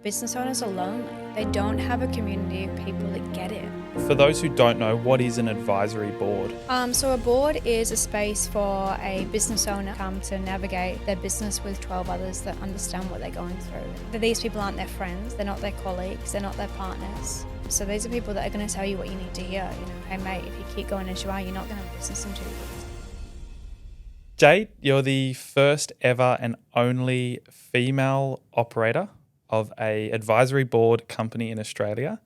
Business owners are lonely. They don't have a community of people that get it. For those who don't know, what is an advisory board? So a board is a space for a business owner to navigate their business with 12 others that understand what they're going through. These people aren't their friends, they're not their colleagues, they're not their partners. So these are people that are going to tell you what you need to hear. Hey mate, if you keep going as you are, you're not going to have a business in 2 years. Jade, you're the first ever and only female operator of a advisory board company in Australia.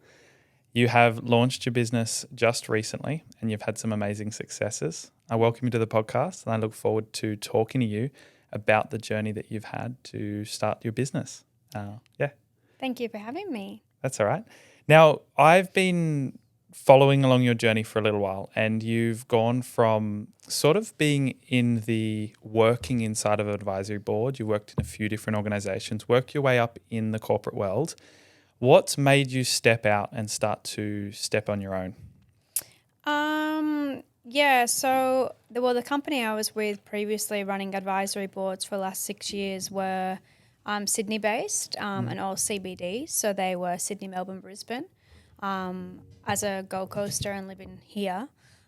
You have launched your business just recently and you've had some amazing successes. I welcome you to the podcast and I look forward to talking to you about the journey that you've had to start your business. Thank you for having me. That's all right. Now, I've been following along your journey for a little while and you've gone from sort of being in the working inside of an advisory board. You worked in a few different organizations, worked your way up in the corporate world. What's made you step out and start to step on your own? The company I was with previously running advisory boards for the last 6 years were Sydney based and all CBD. So they were Sydney, Melbourne, Brisbane. As a Gold Coaster and living here,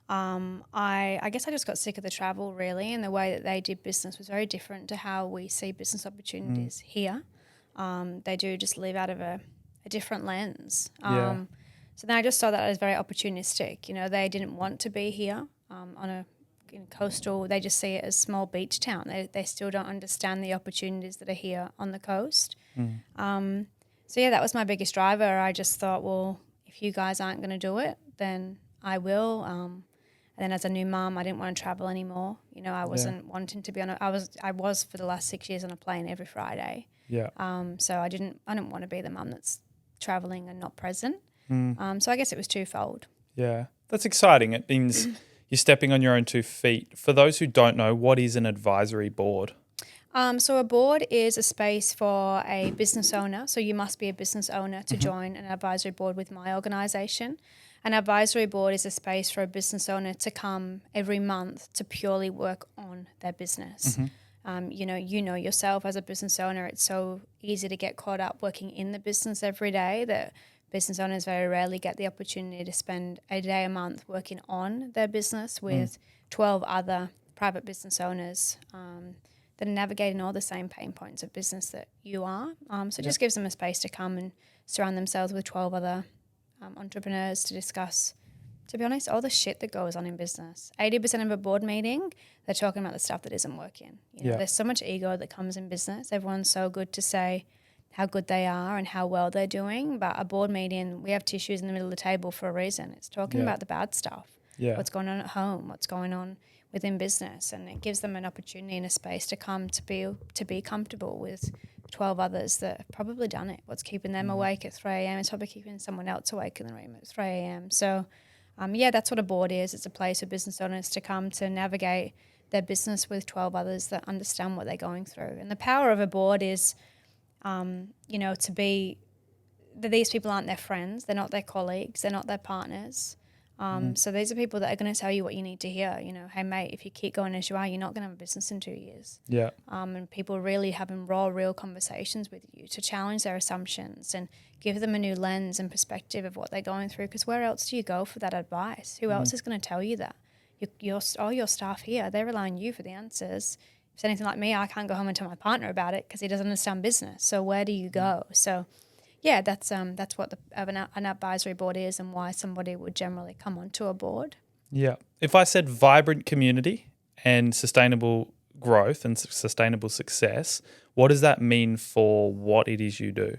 I guess I just got sick of the travel really, and the way that they did business was very different to how we see business opportunities here. They do just live out of a different lens. So then I just saw that as very opportunistic. They didn't want to be here on a coastal. They just see it as small beach town. They still don't understand the opportunities that are here on the coast. That was my biggest driver. I just thought, well, if you guys aren't going to do it, then I will. And then as a new mum, I didn't want to travel anymore. I wasn't wanting to be I was for the last 6 years on a plane every Friday. Yeah. So I didn't want to be the mum that's traveling and not present. So I guess it was twofold. Yeah. That's exciting. It means you're stepping on your own 2 feet. For those who don't know, what is an advisory board? So a board is a space for a business owner. So you must be a business owner to join an advisory board with my organisation. An advisory board is a space for a business owner to come every month to purely work on their business. You know yourself as a business owner, it's so easy to get caught up working in the business every day that business owners very rarely get the opportunity to spend a day a month working on their business with 12 other private business owners that are navigating all the same pain points of business that you are. So it just gives them a space to come and surround themselves with 12 other entrepreneurs to discuss, to be honest, all the shit that goes on in business. 80% of a board meeting, they're talking about the stuff that isn't working. There's so much ego that comes in business. Everyone's so good to say how good they are and how well they're doing. But a board meeting, we have tissues in the middle of the table for a reason. It's talking about the bad stuff, what's going on at home, what's going on within business, and it gives them an opportunity and a space to come to be comfortable with 12 others that have probably done it. What's keeping them awake at 3 a.m. is probably keeping someone else awake in the room at 3 a.m. So, that's what a board is. It's a place for business owners to come to navigate their business with 12 others that understand what they're going through. And the power of a board is, to be that these people aren't their friends, they're not their colleagues, they're not their partners. So these are people that are going to tell you what you need to hear. Hey mate, if you keep going as you are, you're not going to have a business in 2 years. Yeah. And people really having real conversations with you to challenge their assumptions and give them a new lens and perspective of what they're going through. Because where else do you go for that advice? Who else is going to tell you that? All your staff here, they rely on you for the answers. If it's anything like me, I can't go home and tell my partner about it because he doesn't understand business. So where do you go? So that's what an advisory board is and why somebody would generally come onto a board. Yeah. If I said vibrant community and sustainable growth and sustainable success, what does that mean for what it is you do?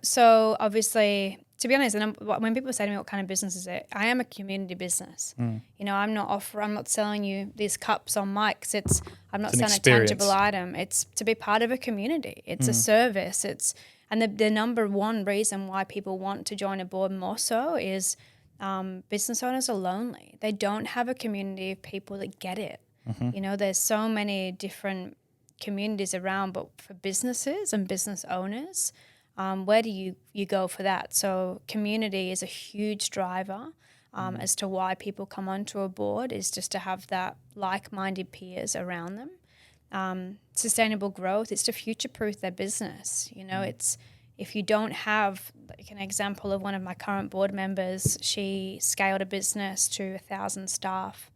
So obviously, to be honest, when people say to me, what kind of business is it? I am a community business. I'm not selling you these cups on mics. I'm not selling a tangible item. It's to be part of a community. It's a service. And the number one reason why people want to join a board more so is business owners are lonely. They don't have a community of people that get it. There's so many different communities around, but for businesses and business owners, where do you go for that? So community is a huge driver as to why people come onto a board, is just to have that like-minded peers around them. Sustainable growth, it's to future-proof their business. if you don't have, like an example of one of my current board members, she scaled a business to 1,000 staff.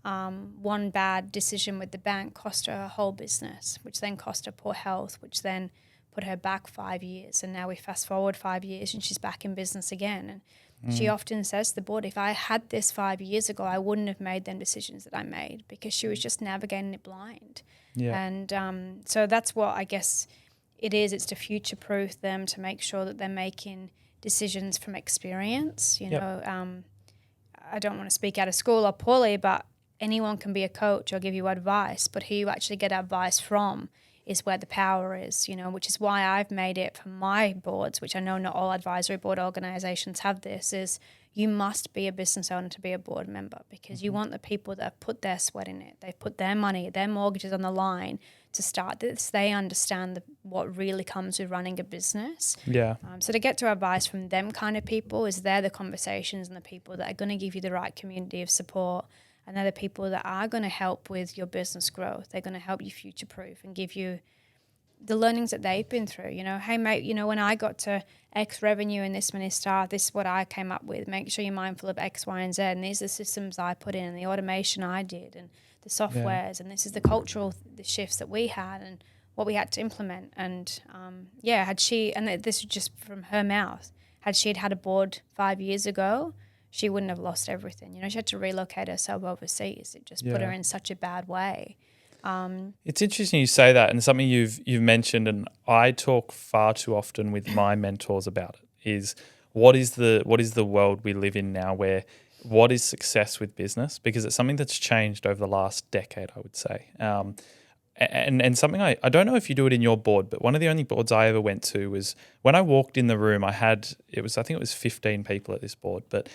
One bad decision with the bank cost her whole business, which then cost her poor health, which then put her back 5 years. And now we fast forward 5 years and she's back in business again. And she often says to the board, if I had this 5 years ago, I wouldn't have made them decisions that I made, because she was just navigating it blind. Yeah. And so that's what I guess it is. It's to future-proof them, to make sure that they're making decisions from experience. You know, I don't want to speak out of school or poorly, but anyone can be a coach or give you advice, but who you actually get advice from is where the power is, you know, which is why I've made it for my boards, which I know not all advisory board organizations have this, is you must be a business owner to be a board member, because you want the people that have put their sweat in it. They've put their money, their mortgages on the line to start this. They understand what really comes with running a business. Yeah. So to get to advice from them kind of people, is they're the conversations and the people that are going to give you the right community of support. And they're the people that are going to help with your business growth. They're going to help you future-proof and give you the learnings that they've been through. You know, hey, mate, you know, when I got to X revenue and this many staff, this is what I came up with. Make sure you're mindful of X, Y, and Z. And these are the systems I put in and the automation I did and the softwares. And this is the cultural the shifts that we had and what we had to implement. And, had she, and this is just from her mouth, had she had a board 5 years ago, she wouldn't have lost everything. You know, she had to relocate herself overseas. It just put her in such a bad way. It's interesting you say that, and something you've mentioned, and I talk far too often with my mentors about it, is what is the world we live in now, where what is success with business? Because it's something that's changed over the last decade, I would say. And something I don't know if you do it in your board, but one of the only boards I ever went to was when I walked in the room, I think it was 15 people at this board, but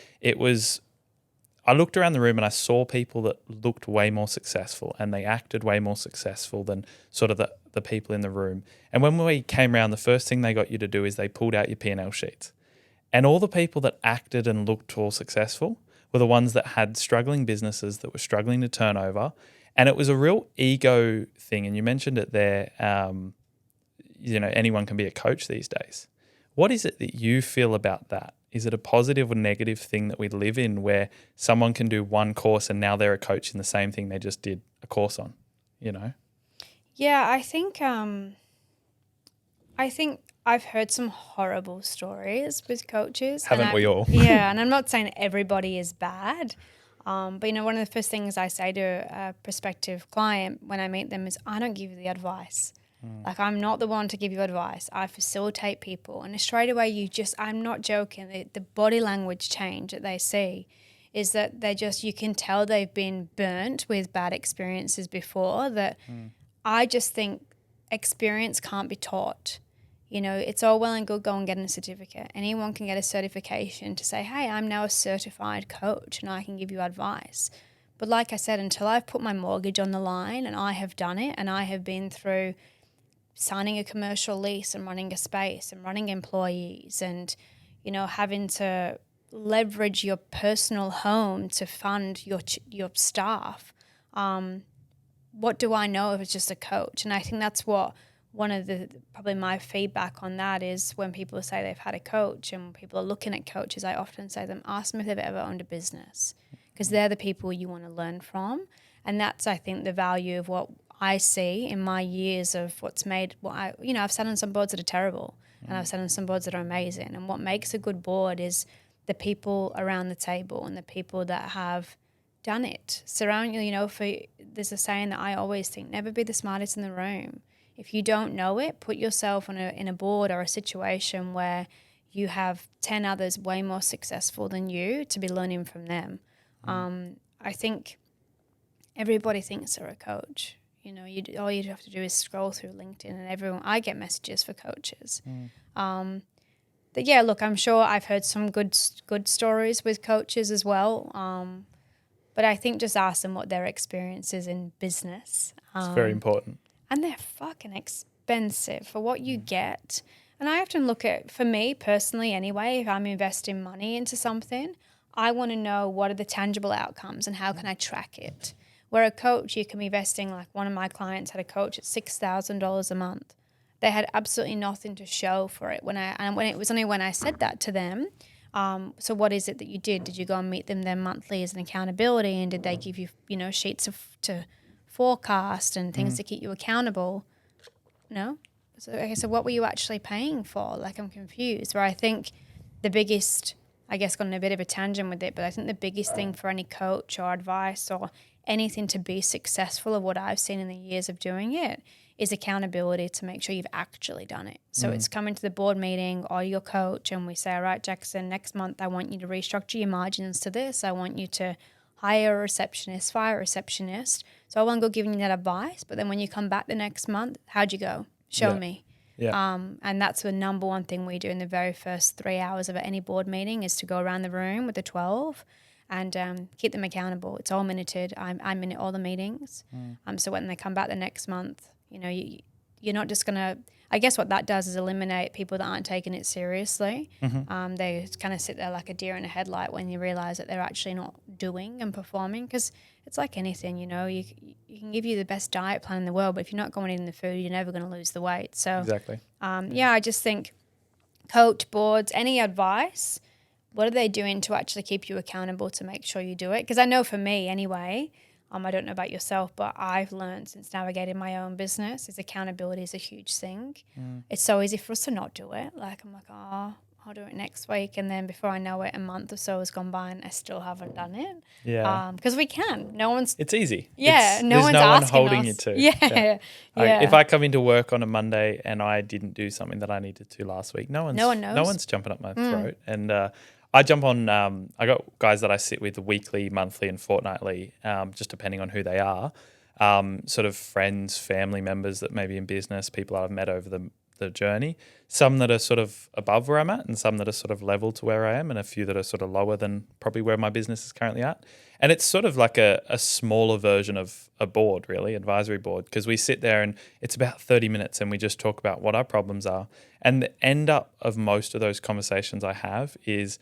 I looked around the room and I saw people that looked way more successful and they acted way more successful than sort of the people in the room. And when we came around, the first thing they got you to do is they pulled out your P&L sheets. And all the people that acted and looked all successful were the ones that had struggling businesses that were struggling to turn over. And it was a real ego thing. And you mentioned it there, you know, anyone can be a coach these days. What is it that you feel about that? Is it a positive or negative thing that we live in where someone can do one course and now they're a coach in the same thing they just did a course on, you know? Yeah, I think I've heard some horrible stories with coaches. Haven't we all? Yeah, and I'm not saying everybody is bad. But, you know, one of the first things I say to a prospective client when I meet them is, I don't give you the advice. Like, I'm not the one to give you advice. I facilitate people. And straight away, I'm not joking, the body language change that they see is that you can tell they've been burnt with bad experiences before, that I just think experience can't be taught. You know, it's all well and good going and getting a certificate. Anyone can get a certification to say, hey, I'm now a certified coach and I can give you advice. But like I said, until I've put my mortgage on the line and I have done it and I have been through signing a commercial lease and running a space and running employees and, you know, having to leverage your personal home to fund your staff, what do I know if it's just a coach? And I think that's what one of probably my feedback on that is when people say they've had a coach and people are looking at coaches, I often say to them, ask them if they've ever owned a business, because they're the people you want to learn from. And that's, I think, the value of what I see in my years of what's made I've sat on some boards that are terrible and I've sat on some boards that are amazing. And what makes a good board is the people around the table and the people that have done it. Surround you, there's a saying that I always think, never be the smartest in the room. If you don't know it, put yourself in a board or a situation where you have 10 others way more successful than you to be learning from them. I think everybody thinks they're a coach. You know, all you have to do is scroll through LinkedIn and I get messages for coaches. But yeah, look, I'm sure I've heard some good stories with coaches as well. But I think just ask them what their experience is in business. It's very important. And they're fucking expensive for what you get. And I often look at, for me personally anyway, if I'm investing money into something, I want to know what are the tangible outcomes and how can I track it. Where a coach, you can be investing, like one of my clients had a coach at $6,000 a month. they had absolutely nothing to show for it. When it was only when I said that to them, so what is it that you did? Did you go and meet them then monthly as an accountability, and did they give you, sheets to forecast and things to keep you accountable? No. So, okay, so what were you actually paying for? Like, I'm confused. Where I think the biggest, I guess, got on a bit of a tangent with it, but I think the biggest thing for any coach or advice or anything to be successful, of what I've seen in the years of doing it, is accountability, to make sure you've actually done it. So it's coming to the board meeting or your coach and we say, all right, Jackson, next month I want you to restructure your margins to this. I want you to hire a receptionist, fire a receptionist. So I won't go giving you that advice, but then when you come back the next month, how'd you go? Show me. Yeah. And that's the number one thing we do in the very first 3 hours of any board meeting, is to go around the room with the 12 and keep them accountable. It's all minuted. I minute all the meetings. So when they come back the next month, you're not just going to, I guess what that does is eliminate people that aren't taking it seriously. They kind of sit there like a deer in a headlight when you realize that they're actually not doing and performing, because it's like anything, you can give you the best diet plan in the world, but if you're not going eating the food, you're never going to lose the weight. So Exactly. I just think coach, boards, any advice, what are they doing to actually keep you accountable to make sure you do it? Because I know for me anyway, I don't know about yourself, but I've learned since navigating my own business is accountability is a huge thing. It's so easy for us to not do it. Like, I'm like, I'll do it next week. And then before I know it, a month or so has gone by and I still haven't done it. Yeah. Because we can. It's easy. Yeah. There's one's no one asking holding us. you to. Yeah. If I come into work on a Monday and I didn't do something that I needed to last week, no one knows. No one's jumping up my throat. And I jump on, I got guys that I sit with weekly, monthly and fortnightly, just depending on who they are, sort of friends, family members that may be in business, people I've met over the journey, some that are sort of above where I'm at and some that are sort of level to where I am, and a few that are sort of lower than probably where my business is currently at. And it's sort of like a smaller version of a board, really, advisory board, because we sit there and it's about 30 minutes and we just talk about what our problems are. And the end up of most of those conversations I have is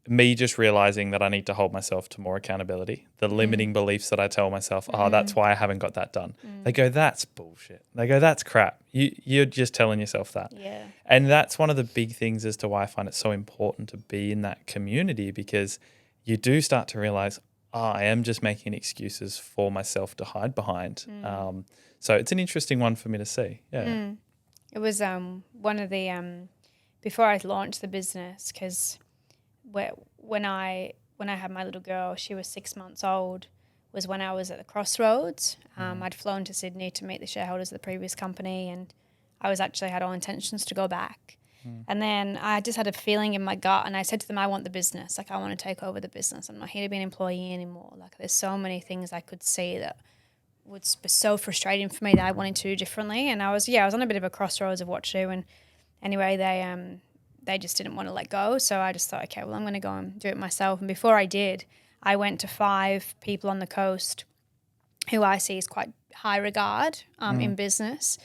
me just realizing that I need to hold myself to more accountability. The limiting beliefs that I tell myself, that's why I haven't got that done. They go, that's bullshit. They go, that's crap. You're just telling yourself that. Yeah. And that's one of the big things as to why I find it so important to be in that community, because you do start to realize, I am just making excuses for myself to hide behind. So it's an interesting one for me to see. Yeah. It was one of the, before I launched the business, because when I had my little girl, she was 6 months old, was when I was at the crossroads. I'd flown to Sydney to meet the shareholders of the previous company, and I had all intentions to go back. And then I just had a feeling in my gut, and I said to them, I want the business. Like, I want to take over the business. I'm not here to be an employee anymore. Like, there's so many things I could see that would be so frustrating for me that I wanted to do differently. And I was on a bit of a crossroads of what to do. And anyway, they just didn't want to let go. So I just thought, okay, well, I'm going to go and do it myself. And before I did, I went to 5 people on the coast who I see as quite high regard in business.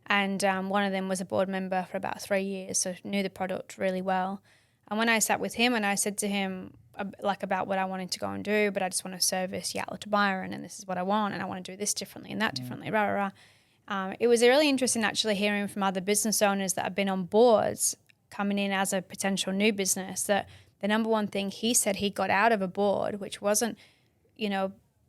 And one of them was a board member for about 3 years, so knew the product really well. And when I sat with him and I said to him about what I wanted to go and do, but I just want to service Yatla to Byron, and this is what I want, and I want to do this differently and that differently, rah, rah, rah. It was really interesting actually hearing from other business owners that have been on boards coming in as a potential new business, that the number one thing he said he got out of a board, which wasn't,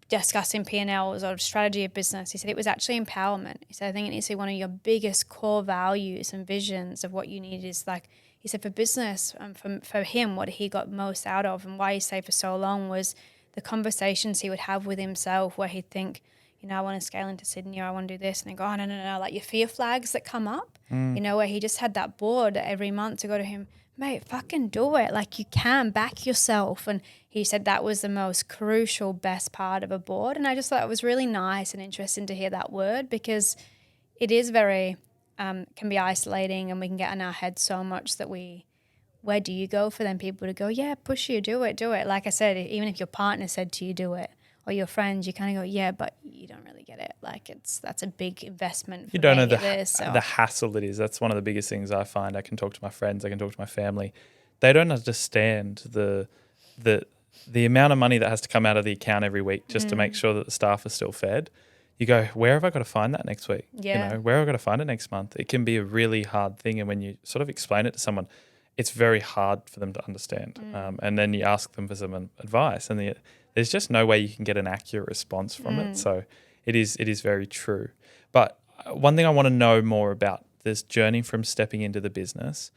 discussing P&Ls or strategy of business, he said it was actually empowerment. He said, I think it needs to be one of your biggest core values and visions of what you need is like, he said for business, for him, what he got most out of and why he stayed for so long was the conversations he would have with himself where he'd think, I want to scale into Sydney or I want to do this. And they go, oh, no, like your fear flags that come up, where he just had that board every month to go to him, mate, fucking do it. Like, you can back yourself. And he said that was the most crucial, best part of a board. And I just thought it was really nice and interesting to hear that word, because it is very, can be isolating, and we can get in our head so much that where do you go for them people to go, yeah, push you, do it. Like I said, even if your partner said to you, do it, or your friends, you kind of go, yeah, but you don't really get it. Like, that's a big investment. You don't know the hassle it is. That's one of the biggest things I find. I can talk to my friends, I can talk to my family. They don't understand the amount of money that has to come out of the account every week just to make sure that the staff are still fed. you go, where have I got to find that next week? Yeah. You know, where have I got to find it next month? It can be a really hard thing. And when you sort of explain it to someone, it's very hard for them to understand. And then you ask them for some advice, and there's just no way you can get an accurate response from it. So it is very true. But one thing I want to know more about this journey from stepping into the business,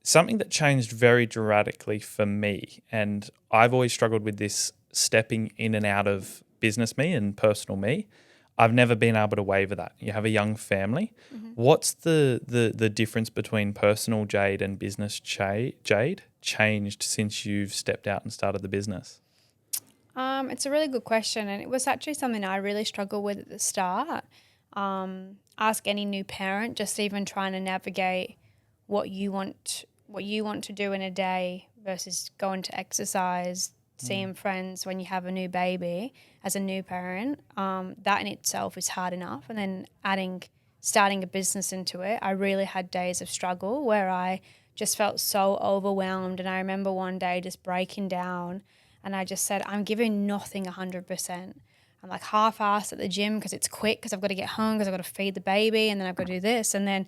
something that changed very dramatically for me, and I've always struggled with this stepping in and out of business me and personal me. I've never been able to waver that. You have a young family. What's the difference between personal Jade and business Jade changed since you've stepped out and started the business? It's a really good question, and it was actually something I really struggled with at the start. Ask any new parent, just even trying to navigate what you want to do in a day versus going to exercise, seeing friends when you have a new baby as a new parent. That in itself is hard enough, and then starting a business into it, I really had days of struggle where I just felt so overwhelmed. And I remember one day just breaking down, and I just said, I'm giving nothing 100%. I'm like half-assed at the gym because it's quick, because I've got to get home, because I've got to feed the baby, and then I've got to do this. And then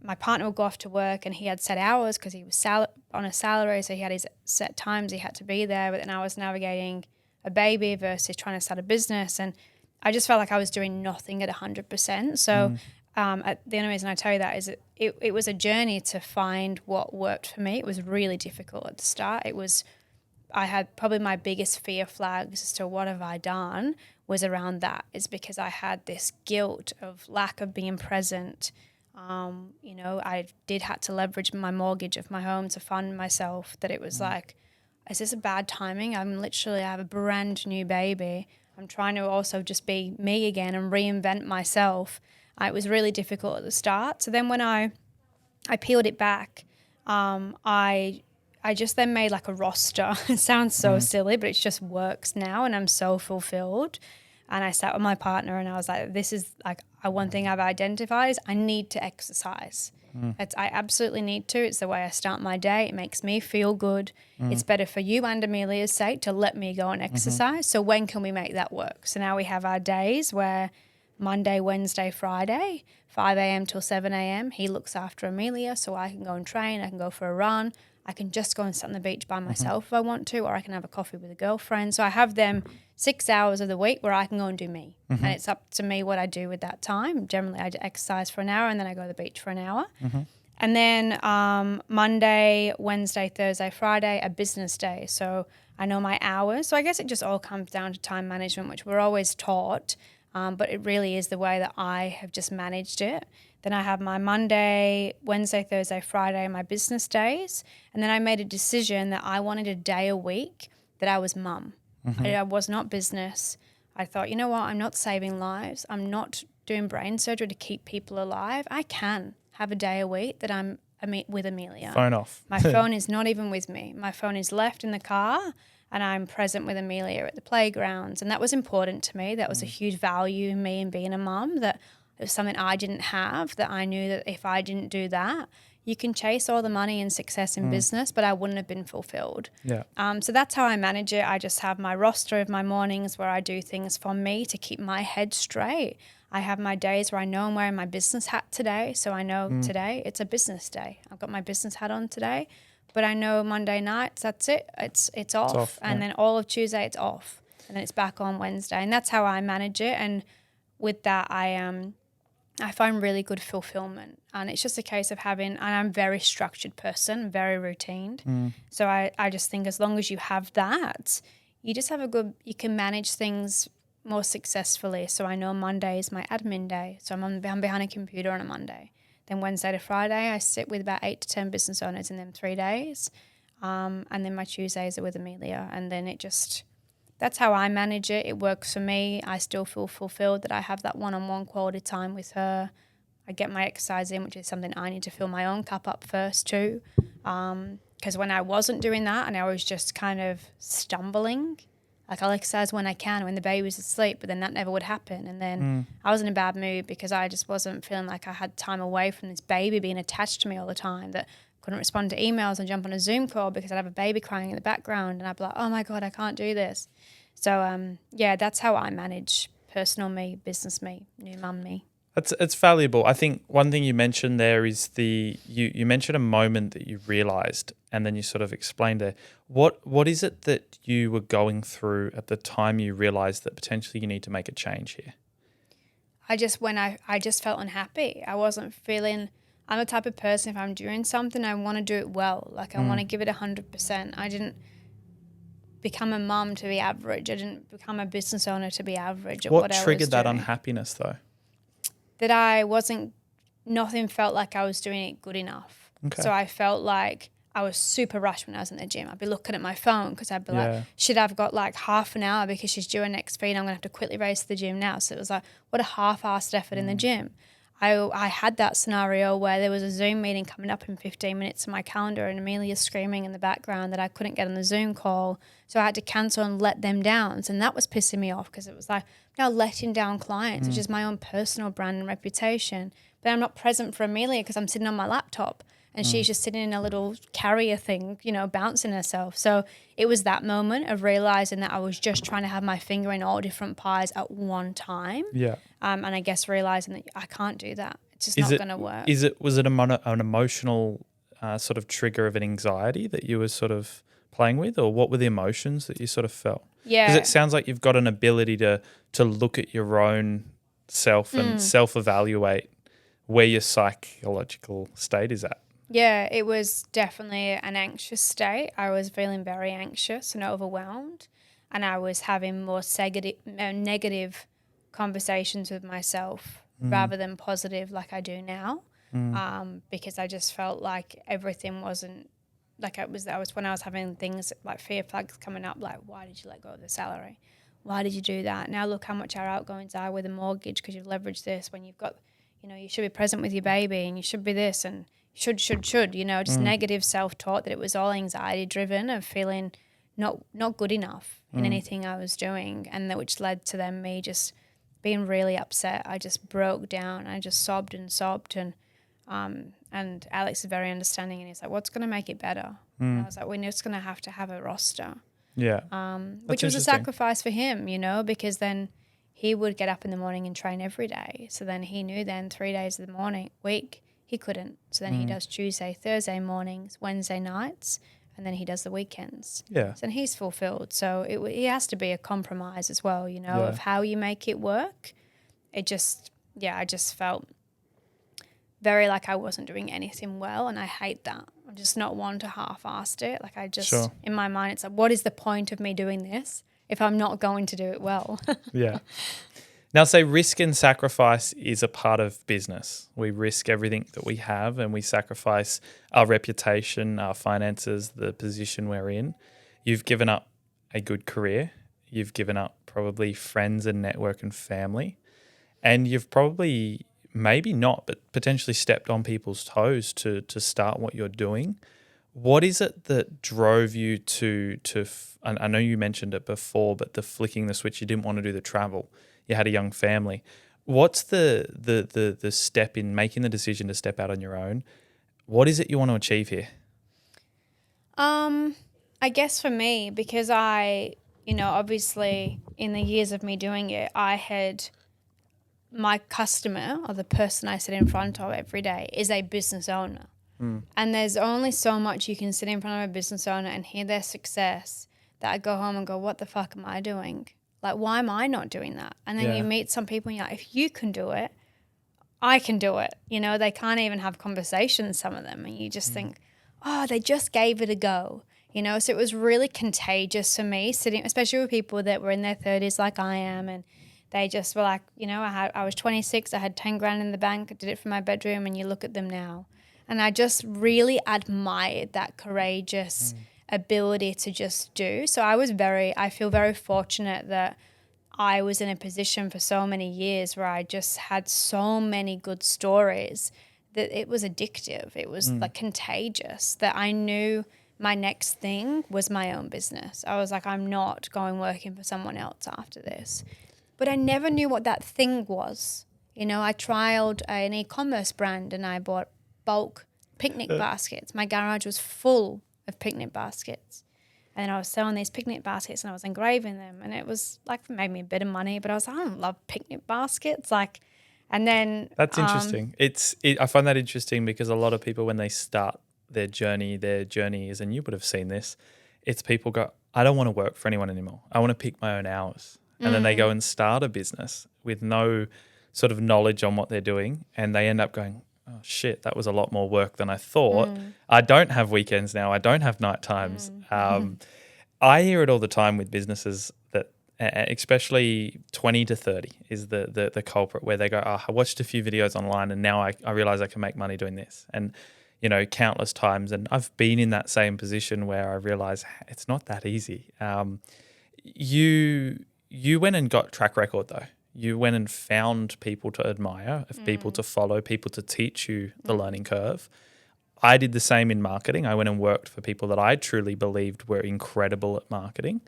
my partner would go off to work, and he had set hours because he was on a salary, so he had his set times he had to be there. But then I was navigating a baby versus trying to start a business, and I just felt like I was doing nothing at 100%. So the only reason I tell you that is it was a journey to find what worked for me. It was really difficult at the start. I had probably my biggest fear flags as to what have I done was around that, is because I had this guilt of lack of being present. I did have to leverage my mortgage of my home to fund myself, that it was like, is this a bad timing? I have a brand new baby. I'm trying to also just be me again and reinvent myself. It was really difficult at the start. So then when I peeled it back, I just then made like a roster. It sounds so silly, but it just works now, and I'm so fulfilled. And I sat with my partner, and I was like, this is like one thing I've identified is I need to exercise. I absolutely need to. It's the way I start my day. It makes me feel good. It's better for you and Amelia's sake to let me go and exercise. So when can we make that work? So now we have our days where Monday, Wednesday, Friday, 5 a.m. till 7 a.m. He looks after Amelia, so I can go and train. I can go for a run. I can just go and sit on the beach by myself if I want to, or I can have a coffee with a girlfriend. So I have them 6 hours of the week where I can go and do me. And it's up to me what I do with that time. Generally, I exercise for an hour, and then I go to the beach for an hour. And then Monday, Wednesday, Thursday, Friday, a business day. So I know my hours. So I guess it just all comes down to time management, which we're always taught. But it really is the way that I have just managed it. Then I have my Monday, Wednesday, Thursday, Friday, my business days. And then I made a decision that I wanted a day a week that I was mum. I was not business. I thought, you know what, I'm not saving lives. I'm not doing brain surgery to keep people alive. I can have a day a week that I'm with Amelia. Phone off. My phone is not even with me. My phone is left in the car, and I'm present with Amelia at the playgrounds. And that was important to me. That was a huge value in me and being a mum, that it was something I didn't have, that I knew that if I didn't do that, you can chase all the money and success in business, but I wouldn't have been fulfilled. Yeah. So that's how I manage it. I just have my roster of my mornings where I do things for me to keep my head straight. I have my days where I know I'm wearing my business hat today. So I know today it's a business day. I've got my business hat on today, but I know Monday nights, that's it. It's off. And then all of Tuesday it's off. And then it's back on Wednesday. And that's how I manage it. And with that, I find really good fulfillment, and it's just a case of and I'm a very structured person, very routine. So I just think as long as you have that, you just have you can manage things more successfully. So I know Monday is my admin day. So I'm behind a computer on a Monday. Then Wednesday to Friday, I sit with about 8 to 10 business owners in them 3 days. And then my Tuesdays are with Amelia. And then that's how I manage it. It works for me. I still feel fulfilled that I have that one-on-one quality time with her. I get my exercise in, which is something I need to fill my own cup up first too. Because when I wasn't doing that and I was just kind of stumbling, like I'll exercise when I can, when the baby was asleep, but then that never would happen. And then I was in a bad mood because I just wasn't feeling like I had time away from this baby being attached to me all the time, that couldn't respond to emails and jump on a Zoom call because I'd have a baby crying in the background, and I'd be like, oh my God, I can't do this. So, that's how I manage personal me, business me, new mum me. It's valuable. I think one thing you mentioned there is you mentioned a moment that you realized, and then you sort of explained there. What is it that you were going through at the time you realized that potentially you need to make a change here? I just felt unhappy. I wasn't feeling. I'm the type of person, if I'm doing something, I want to do it well. Like I want to give it 100%. I didn't become a mum to be average. I didn't become a business owner to be average at what I was doing. What triggered that unhappiness though? That I wasn't, nothing felt like I was doing it good enough. Okay. So I felt like I was super rushed when I was in the gym. I'd be looking at my phone because I'd be like, shit, I've got like half an hour because she's due her next feed. I'm going to have to quickly race to the gym now. So it was like, what a half-assed effort in the gym. I had that scenario where there was a Zoom meeting coming up in 15 minutes in my calendar and Amelia's screaming in the background that I couldn't get on the Zoom call. So I had to cancel and let them down. And that was pissing me off because it was like, now letting down clients, which is my own personal brand and reputation. But I'm not present for Amelia because I'm sitting on my laptop and she's just sitting in a little carrier thing, you know, bouncing herself. So it was that moment of realizing that I was just trying to have my finger in all different pies at one time. Yeah. And I guess realizing that I can't do that. It's just not going to work. Was it an emotional sort of trigger of an anxiety that you were sort of playing with, or what were the emotions that you sort of felt? Yeah. Because it sounds like you've got an ability to look at your own self and self-evaluate where your psychological state is at. Yeah, it was definitely an anxious state. I was feeling very anxious and overwhelmed, and I was having more negative conversations with myself rather than positive like I do now, because I just felt like everything wasn't like I was when I was having things like fear flags coming up, like, why did you let go of the salary? Why did you do that? Now look how much our outgoings are with a mortgage because you've leveraged this when you've got, you know, you should be present with your baby and you should be this and should, you know, just negative self-talk that it was all anxiety driven of feeling not good enough in anything I was doing, and that which led to then me just being really upset. I just broke down. I just sobbed and Alex is very understanding and he's like, what's going to make it better? And I was like, we're just going to have a roster. Yeah. Which was a sacrifice for him, you know, because then he would get up in the morning and train every day. So then he knew then 3 days of the week he couldn't. So then he does Tuesday, Thursday mornings, Wednesday nights, and then he does the weekends. Yeah. So then he's fulfilled. So he has to be a compromise as well, you know, of how you make it work. I just felt very like I wasn't doing anything well, and I hate that. I'm just not one to half-assed it. Like I just, in my mind, it's like, what is the point of me doing this if I'm not going to do it well? Yeah. Now, say risk and sacrifice is a part of business. We risk everything that we have and we sacrifice our reputation, our finances, the position we're in. You've given up a good career. You've given up probably friends and network and family. And you've probably, maybe not, but potentially stepped on people's toes to start what you're doing. What is it that drove you to I know you mentioned it before, but the flicking the switch, you didn't want to do the travel. You had a young family. What's the step in making the decision to step out on your own? What is it you want to achieve here? I guess for me, because I, you know, obviously in the years of me doing it, I had my customer or the person I sit in front of every day is a business owner. And there's only so much you can sit in front of a business owner and hear their success that I go home and go, what the fuck am I doing? Like, why am I not doing that? And then you meet some people and you're like, if you can do it, I can do it. You know, they can't even have conversations, some of them. And you just think, oh, they just gave it a go. You know, so it was really contagious for me sitting, especially with people that were in their 30s like I am. And they just were like, you know, I was 26, I had 10 grand in the bank, I did it from my bedroom, and you look at them now. And I just really admired that courageous ability to just do. So I feel very fortunate that I was in a position for so many years where I just had so many good stories that it was addictive. It was like contagious, that I knew my next thing was my own business. I was like, I'm not going working for someone else after this. But I never knew what that thing was. You know, I trialed an e-commerce brand and I bought bulk picnic baskets. My garage was full of picnic baskets. And then I was selling these picnic baskets and I was engraving them, and it was like made me a bit of money, but I was like, I don't love picnic baskets. And then That's interesting. I find that interesting because a lot of people, when they start their journey is, and you would have seen this, it's people go, I don't want to work for anyone anymore. I want to pick my own hours. And then they go and start a business with no sort of knowledge on what they're doing, and they end up going, oh shit, that was a lot more work than I thought. I don't have weekends now. I don't have night times. I hear it all the time with businesses that, especially 20 to 30 is the culprit, where they go, oh, I watched a few videos online and now I realize I can make money doing this. And, you know, countless times. And I've been in that same position where I realize it's not that easy. You went and got track record though. You went and found people to admire, of people to follow, people to teach you the learning curve. I did the same in marketing. I went and worked for people that I truly believed were incredible at marketing,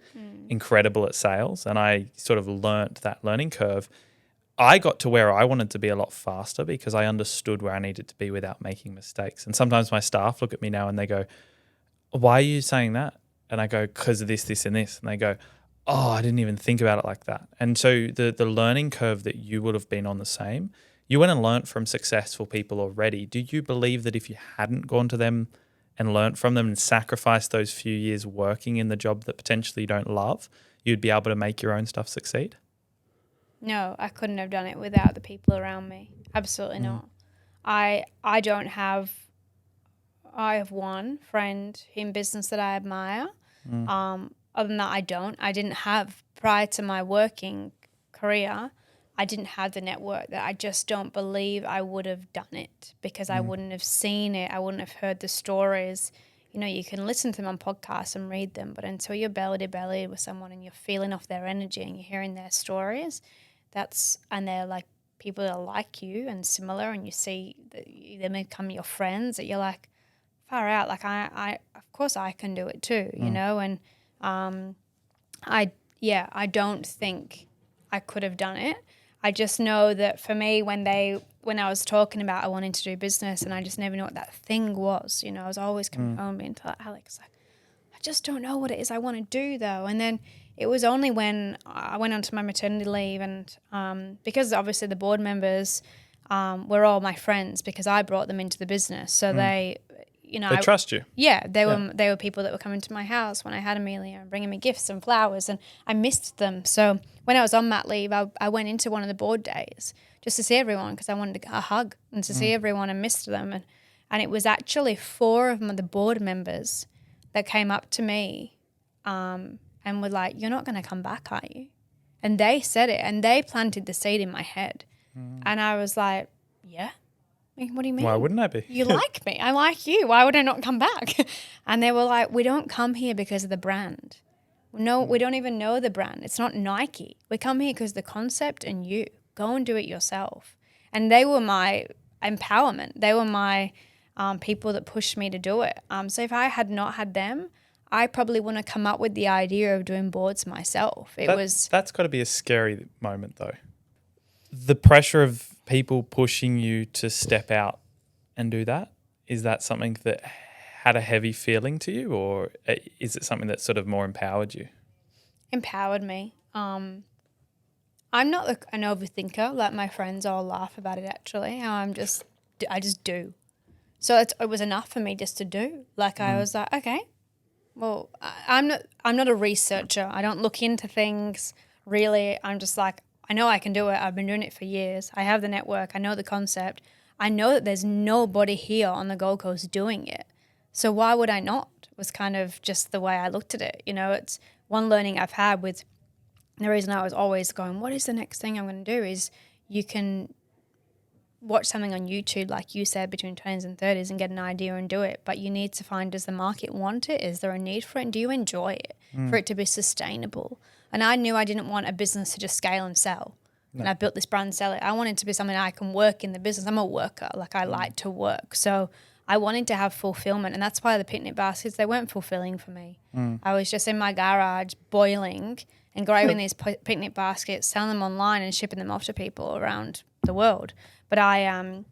incredible at sales, and I sort of learnt that learning curve. I got to where I wanted to be a lot faster because I understood where I needed to be without making mistakes. And sometimes my staff look at me now and they go, why are you saying that? And I go, because of this, this, and this. And they go, oh, I didn't even think about it like that. And so the learning curve that you would have been on the same, you went and learnt from successful people already. Do you believe that if you hadn't gone to them and learnt from them and sacrificed those few years working in the job that potentially you don't love, you'd be able to make your own stuff succeed? No, I couldn't have done it without the people around me. Absolutely not. I have one friend in business that I admire. Other than that, I don't. I didn't have, prior to my working career, I didn't have the network that I just don't believe I would have done it because I wouldn't have seen it. I wouldn't have heard the stories. You know, you can listen to them on podcasts and read them, but until you're belly to belly with someone and you're feeling off their energy and you're hearing their stories, and they're like people that are like you and similar, and you see that they become your friends, that you're like, far out, like I of course I can do it too, you know, and I don't think I could have done it. I just know that for me, when I was talking about I wanted to do business and I just never knew what that thing was, you know, I was always coming home being like, Alex, like, I just don't know what it is I want to do though. And then it was only when I went onto my maternity leave and because obviously the board members were all my friends because I brought them into the business. So they, you know, they trust you. Yeah, they were people that were coming to my house when I had Amelia and bringing me gifts and flowers, and I missed them. So when I was on mat leave, I went into one of the board days just to see everyone because I wanted a hug and to see everyone and missed them. And it was actually 4 of the board members that came up to me and were like, "You're not going to come back, are you?" And they said it, and they planted the seed in my head. And I was like, yeah. What do you mean? Why wouldn't I be? You like me. I like you. Why would I not come back? And they were like, we don't come here because of the brand. No, we don't even know the brand. It's not Nike. We come here because the concept and you. Go and do it yourself. And they were my empowerment. They were my people that pushed me to do it. So if I had not had them, I probably wouldn't have come up with the idea of doing boards myself. That's got to be a scary moment though. The pressure of people pushing you to step out and do that, is that something that had a heavy feeling to you, or is it something that sort of more empowered you? Empowered me. I'm not an overthinker, like my friends all laugh about it actually. I just do. So it was enough for me just to do. Like I was like, okay, well, I'm not a researcher. I don't look into things really. I'm just like, I know I can do it. I've been doing it for years. I have the network. I know the concept. I know that there's nobody here on the Gold Coast doing it. So why would I not? Was kind of just the way I looked at it. You know, it's one learning I've had with the reason I was always going, what is the next thing I'm going to do, is you can watch something on YouTube, like you said, between 20s and 30s and get an idea and do it. But you need to find, does the market want it? Is there a need for it? And do you enjoy it for it to be sustainable? And I knew I didn't want a business to just scale and sell. No. And I built this brand, sell it. I wanted to be something I can work in the business. I'm a worker. Like I like to work. So I wanted to have fulfillment. And that's why the picnic baskets, they weren't fulfilling for me. I was just in my garage boiling, engraving these picnic baskets, selling them online and shipping them off to people around the world. But I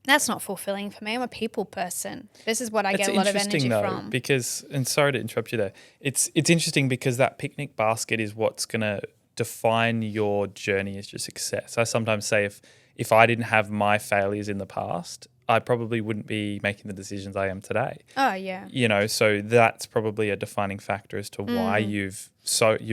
That's not fulfilling for me. I'm a people person. This is what I It's get a lot of interesting energy though, from. because, and sorry to interrupt you there, it's interesting because that picnic basket is what's going to define your journey as your success. I sometimes say if I didn't have my failures in the past, I probably wouldn't be making the decisions I am today. Oh, yeah. You know, so that's probably a defining factor as to why you've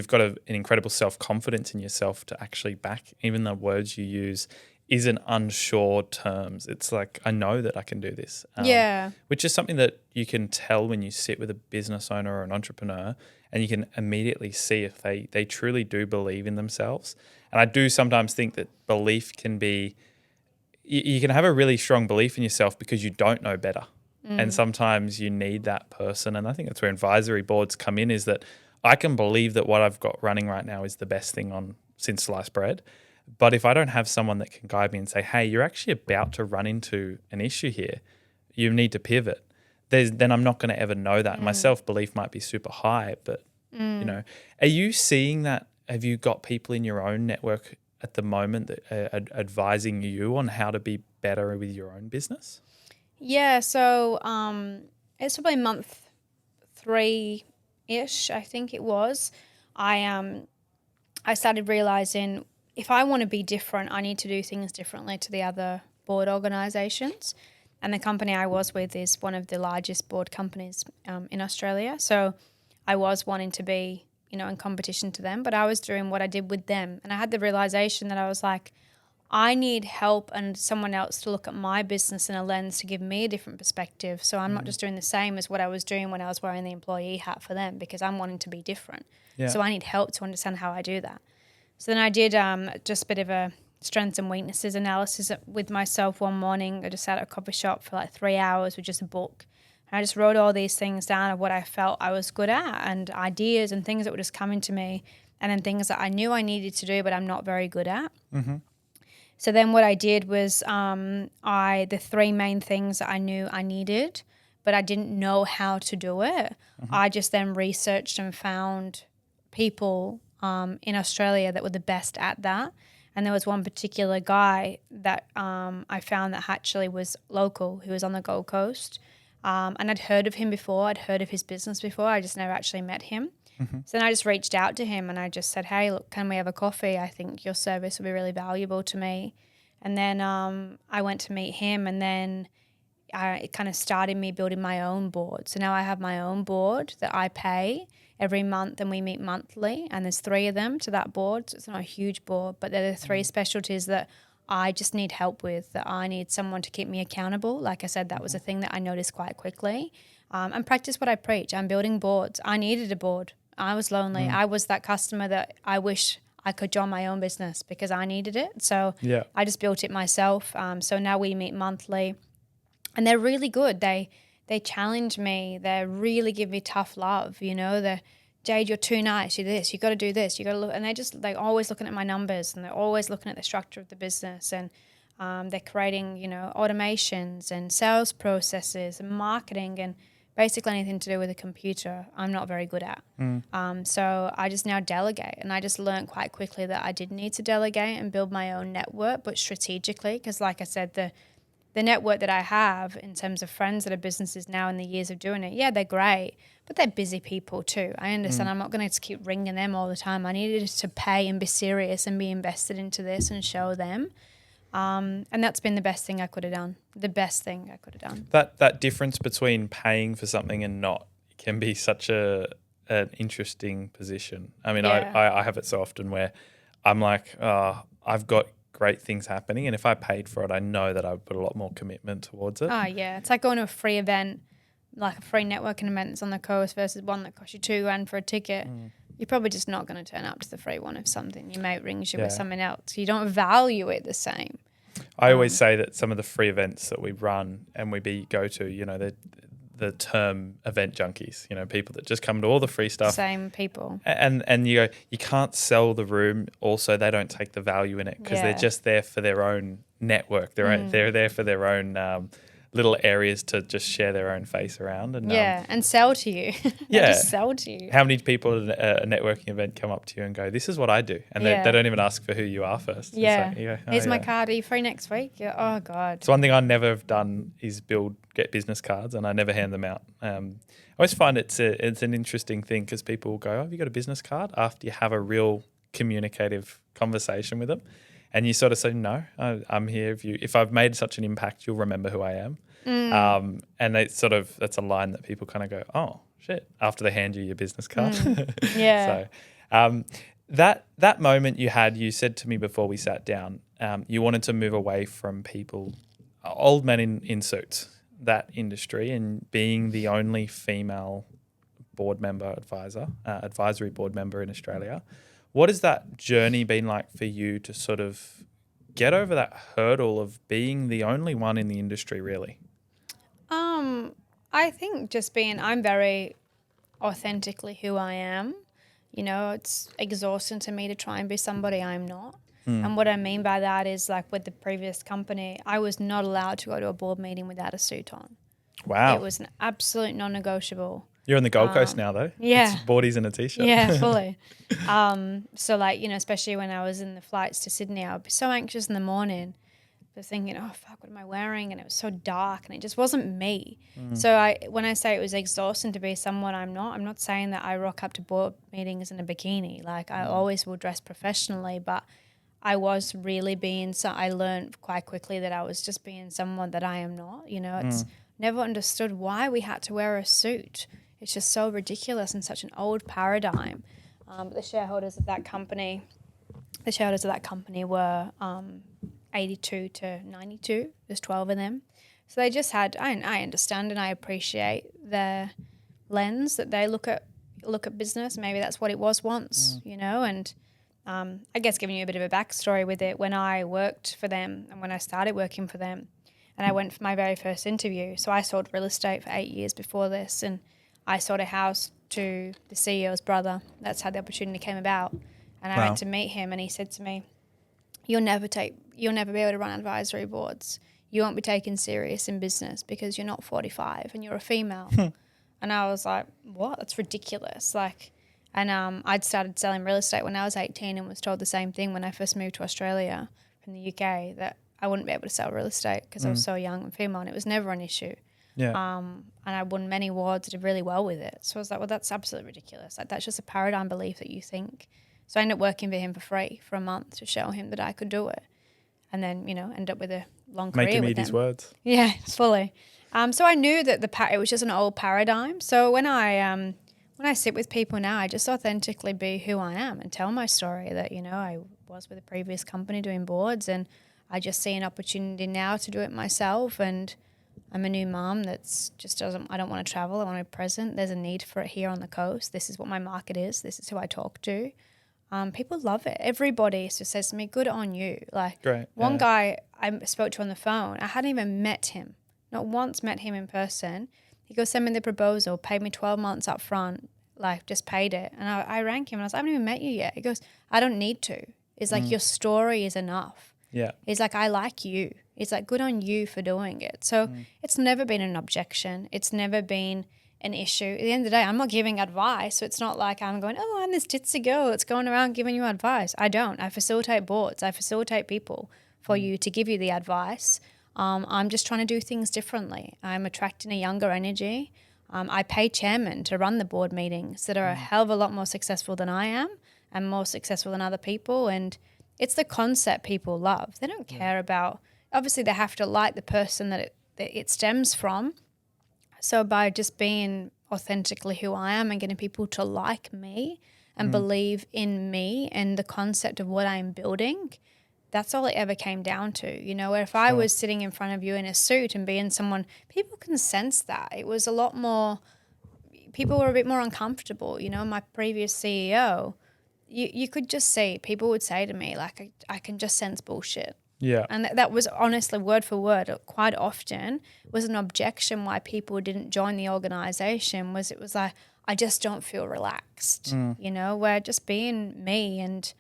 got an incredible self-confidence in yourself to actually back even the words you use isn't unsure terms. It's like, I know that I can do this. Yeah. Which is something that you can tell when you sit with a business owner or an entrepreneur, and you can immediately see if they truly do believe in themselves. And I do sometimes think that belief can be, you can have a really strong belief in yourself because you don't know better. And sometimes you need that person. And I think that's where advisory boards come in, is that I can believe that what I've got running right now is the best thing on since sliced bread. But if I don't have someone that can guide me and say, hey, you're actually about to run into an issue here, you need to pivot, then I'm not going to ever know that. My self-belief might be super high, but, you know, are you seeing that? Have you got people in your own network at the moment that are advising you on how to be better with your own business? Yeah, so it's probably month 3-ish, I think it was. I started realizing if I want to be different, I need to do things differently to the other board organizations. And the company I was with is one of the largest board companies in Australia. So I was wanting to be, you know, in competition to them, but I was doing what I did with them. And I had the realization that I was like, I need help and someone else to look at my business in a lens to give me a different perspective. So I'm not just doing the same as what I was doing when I was wearing the employee hat for them, because I'm wanting to be different. Yeah. So I need help to understand how I do that. So then I did just a bit of a strengths and weaknesses analysis with myself one morning. I just sat at a coffee shop for like 3 hours with just a book. And I just wrote all these things down of what I felt I was good at and ideas and things that were just coming to me, and then things that I knew I needed to do but I'm not very good at. Mm-hmm. So then what I did was the 3 main things that I knew I needed but I didn't know how to do it. I just then researched and found people in Australia that were the best at that. And there was one particular guy that I found that actually was local, who was on the Gold Coast. And I'd heard of him before. I'd heard of his business before. I just never actually met him. So then I just reached out to him and I just said, hey, look, can we have a coffee? I think your service will be really valuable to me. And then I went to meet him, and then it kind of started me building my own board. So now I have my own board that I pay every month, and we meet monthly, and there's 3 of them to that board. So it's not a huge board, but they're the 3 specialties that I just need help with, that I need someone to keep me accountable. Like I said, that was a thing that I noticed quite quickly. And practice what I preach. I'm building boards. I needed a board. I was lonely. I was that customer that I wish I could join my own business because I needed it. So I just built it myself. So now we meet monthly, and they're really good. They challenge me. They really give me tough love. You know, they're, Jade, you're too nice. You're this. You got to do this. You got to look. And they're always looking at my numbers, and they're always looking at the structure of the business, and they're creating, you know, automations and sales processes and marketing and basically anything to do with a computer I'm not very good at. So I just now delegate, and I just learned quite quickly that I did need to delegate and build my own network, but strategically, because like I said, the network that I have in terms of friends that are businesses now in the years of doing it, yeah, they're great, but they're busy people too. I understand I'm not going to keep ringing them all the time. I needed to pay and be serious and be invested into this and show them. And that's been the best thing I could have done. The best thing I could have done. That difference between paying for something and not can be such an interesting position. I mean, I have it so often where I'm like, I've got great things happening, and if I paid for it, I know that I would put a lot more commitment towards it. Oh, yeah. It's like going to a free event, like a free networking event that's on the coast versus one that costs you $2,000 for a ticket. You're probably just not going to turn up to the free one if your mate rings you with something else. You don't value it the same. I always say that some of the free events that we run and we go to, you know, the term event junkies, you know, people that just come to all the free stuff. Same people. And you go, you can't sell the room. Also, they don't take the value in it because they're just there for their own network. They're there for their own little areas to just share their own face around. And and sell to you. Just sell to you. How many people at a networking event come up to you and go, "This is what I do," and they don't even ask for who you are first. Yeah. It's like, Here's my card. Are you free next week? Yeah. Oh God. So one thing I never have done is get business cards, and I never hand them out. I always find it's an interesting thing because people will go, "Oh, have you got a business card?" after you have a real communicative conversation with them, and you sort of say, "No, I'm here. If I've made such an impact, you'll remember who I am." And that's a line that people kind of go, "Oh shit," after they hand you your business card. Yeah. So that moment you said to me before we sat down, you wanted to move away from people, old men in suits, that industry, and being the only female advisory board member in Australia. What has that journey been like for you to sort of get over that hurdle of being the only one in the industry, really? I think I'm very authentically who I am. You know, it's exhausting to me to try and be somebody I'm not. And what I mean by that is, like with the previous company, I was not allowed to go to a board meeting without a suit on. Wow. It was an absolute non-negotiable. You're on the Gold Coast now, though. Yeah. It's boardies and a T-shirt. Yeah, fully. So, like, you know, especially when I was in the flights to Sydney, I would be so anxious in the morning, just thinking, oh, fuck, what am I wearing? And it was so dark and it just wasn't me. So when I say it was exhausting to be someone I'm not saying that I rock up to board meetings in a bikini. Like, I always will dress professionally, but I was really I learned quite quickly that I was just being someone that I am not. You know, it's never understood why we had to wear a suit. It's just so ridiculous and such an old paradigm. The shareholders of that company were 82 to 92. There's 12 of them. So they just had, I understand and I appreciate their lens that they look at business. Maybe that's what it was once, you know, and I guess giving you a bit of a backstory with it, when I worked for them and when I started working for them and I went for my very first interview. So I sold real estate for 8 years before this, and I sold a house to the CEO's brother. That's how the opportunity came about. And I went to meet him and he said to me, you'll never be able to run advisory boards. You won't be taken serious in business because you're not 45 and you're a female. And I was like, what? That's ridiculous. I'd started selling real estate when I was 18 and was told the same thing when I first moved to Australia from the UK, that I wouldn't be able to sell real estate because I was so young and female, and it was never an issue. Yeah. And I won many awards, did really well with it. So I was like, well, that's absolutely ridiculous. Like, that's just a paradigm belief that you think. So I ended up working for him for free for a month to show him that I could do it. And then, you know, end up with a long career with them. Make him eat his words. Yeah, fully. So I knew that it was just an old paradigm. So when I sit with people now, I just authentically be who I am and tell my story that, you know, I was with a previous company doing boards and I just see an opportunity now to do it myself, and I'm a new mom I don't want to travel. I want to be present. There's a need for it here on the coast. This is what my market is. This is who I talk to. People love it. Everybody just says to me, good on you. Like, great. One guy I spoke to on the phone, I hadn't even met him, not once met him in person. He goes, send me the proposal, paid me 12 months up front, like just paid it. And I rang him and I was like, I haven't even met you yet. He goes, I don't need to. It's like, your story is enough. Yeah. He's like, I like you. He's like, good on you for doing it. So it's never been an objection. It's never been an issue. At the end of the day, I'm not giving advice. So it's not like I'm going, oh, I'm this ditzy girl that's going around giving you advice. I don't. I facilitate boards. I facilitate people for you to give you the advice. I'm just trying to do things differently. I'm attracting a younger energy. I pay chairmen to run the board meetings that are a hell of a lot more successful than I am and more successful than other people. And it's the concept people love. They don't care about, obviously they have to like the person that it stems from. So by just being authentically who I am and getting people to like me and believe in me and the concept of what I'm building, that's all it ever came down to. You know, where if I was sitting in front of you in a suit and being someone, people can sense that. It was a lot more, people were a bit more uncomfortable. You know, my previous CEO, you could just see, people would say to me, like, I can just sense bullshit. Yeah. And that was honestly word for word, quite often was an objection why people didn't join the organisation, it was like, I just don't feel relaxed, you know, where just being me, and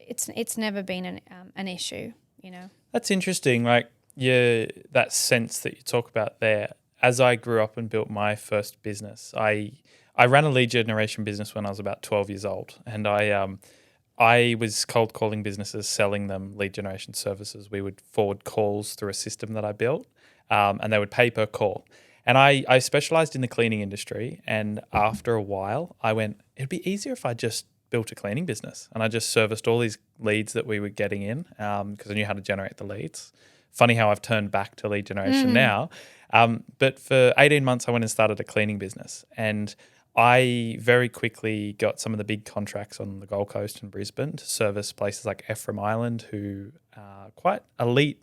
it's never been an issue, you know. That's interesting. Like, that sense that you talk about there, as I grew up and built my first business, I ran a lead generation business when I was about 12 years old, and I was cold calling businesses, selling them lead generation services. We would forward calls through a system that I built, and they would pay per call. And I specialized in the cleaning industry, and after a while, I went, it'd be easier if I just built a cleaning business, and I just serviced all these leads that we were getting in because I knew how to generate the leads. Funny how I've turned back to lead generation now. But for 18 months, I went and started a cleaning business, and I very quickly got some of the big contracts on the Gold Coast and Brisbane to service places like Ephraim Island, who are quite elite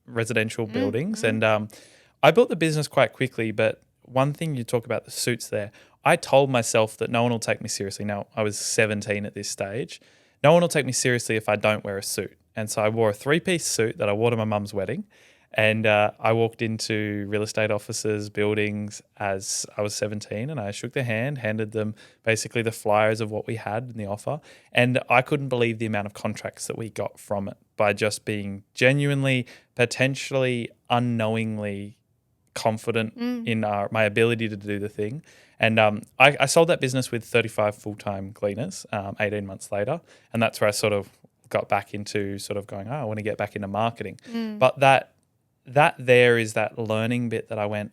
residential buildings. And I built the business quite quickly, but one thing you talk about the suits there, I told myself that no one will take me seriously. Now, I was 17 at this stage. No one will take me seriously if I don't wear a suit. And so I wore a 3-piece suit that I wore to my mum's wedding. And I walked into real estate offices, buildings as I was 17, and I shook their hand, handed them basically the flyers of what we had in the offer. And I couldn't believe the amount of contracts that we got from it by just being genuinely, potentially unknowingly confident in my ability to do the thing. And I sold that business with 35 full-time cleaners 18 months later. And that's where I sort of got back into sort of going, I want to get back into marketing. But that there is that learning bit that I went,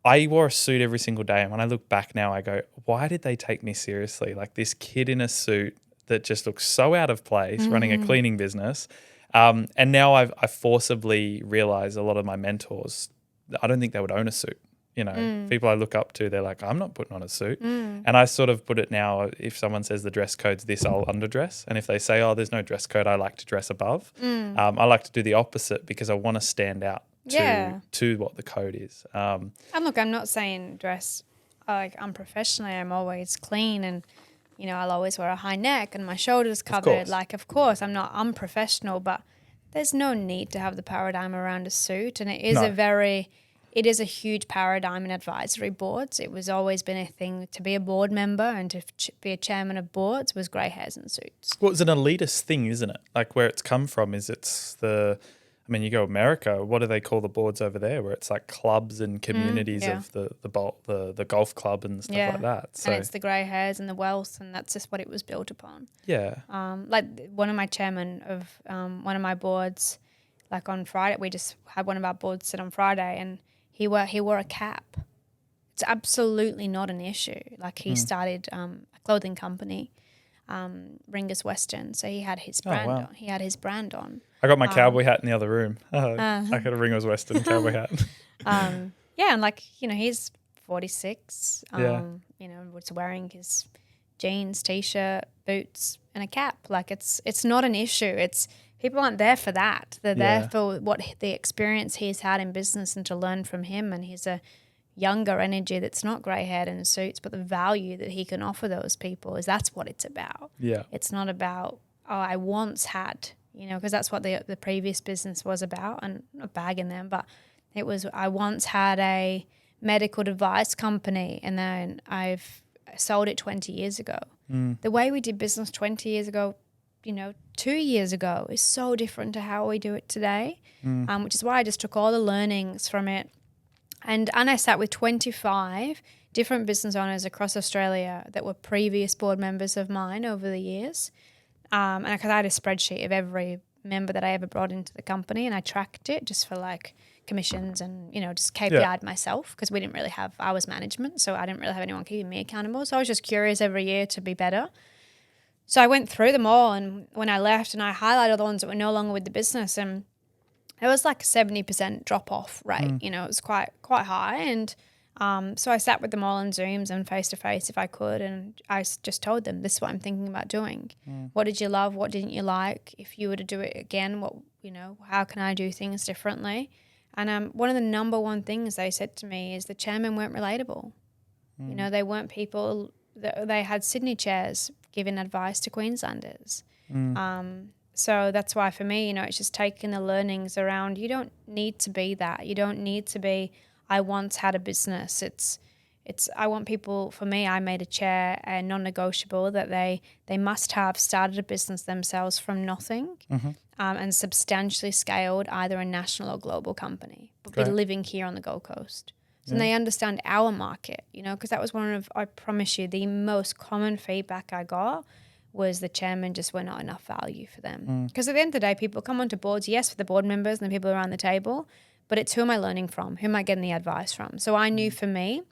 I wore a suit every single day. And when I look back now, I go, why did they take me seriously? Like this kid in a suit that just looks so out of place running a cleaning business. And now I forcibly realize a lot of my mentors, I don't think they would own a suit. You know, people I look up to, they're like, I'm not putting on a suit. And I sort of put it now, if someone says the dress code's this, I'll underdress. And if they say, oh, there's no dress code, I like to dress above. I like to do the opposite because I want to stand out to what the code is. And look, I'm not saying dress like unprofessionally. I'm always clean and, you know, I'll always wear a high neck and my shoulders covered. Of course, I'm not unprofessional, but there's no need to have the paradigm around a suit. And it is it is a huge paradigm in advisory boards. It was always been a thing to be a board member and to be a chairman of boards was grey hairs and suits. Well, it's an elitist thing, isn't it? Like where it's come from is you go America, what do they call the boards over there where it's like clubs and communities of the golf club and stuff like that. So. And it's the grey hairs and the wealth, and that's just what it was built upon. Yeah. Like one of my chairmen of one of my boards, like on Friday, we just had one of our boards sit on Friday and he wore a cap. It's absolutely not an issue. Like he started a clothing company, Ringus Western. So he had his brand on. He had his brand on. I got my cowboy hat in the other room. I got a Ringus Western cowboy hat. And like, you know, he's 46. You know, was wearing his jeans, t-shirt, boots, and a cap. Like it's not an issue. It's people aren't there for that. They're there for what the experience he's had in business and to learn from him. And he's a younger energy that's not grey-haired in suits, but the value that he can offer those people that's what it's about. Yeah, it's not about I once had, you know, because that's what the previous business was about. And not bagging them, but it was I once had a medical device company, and then I've sold it 20 years ago. The way we did business 20 years ago, you know, 2 years ago is so different to how we do it today, which is why I just took all the learnings from it. And I sat with 25 different business owners across Australia that were previous board members of mine over the years. And I had a spreadsheet of every member that I ever brought into the company, and I tracked it just for like commissions and, you know, just KPI'd myself because we didn't really have hours management. So I didn't really have anyone keeping me accountable. So I was just curious every year to be better. So I went through them all, and when I left, and I highlighted the ones that were no longer with the business, and it was like a 70% drop-off rate. You know, it was quite high. And so I sat with them all on Zooms and face-to-face if I could, and I just told them, this is what I'm thinking about doing. What did you love? What didn't you like? If you were to do it again, what, you know, how can I do things differently? And one of the number one things they said to me is the chairmen weren't relatable. You know, they weren't people they had Sydney chairs giving advice to Queenslanders. So that's why for me, you know, it's just taking the learnings around. You don't need to be that. You don't need to be, I once had a business. I want people, for me, I made a chair a non-negotiable that they must have started a business themselves from nothing and substantially scaled either a national or global company, but be living here on the Gold Coast. So they understand our market, you know, because that was one of, I promise you, the most common feedback I got was the chairman just were not enough value for them. Because at the end of the day, people come onto boards, yes, for the board members and the people around the table, but it's who am I learning from? Who am I getting the advice from? So I knew for me,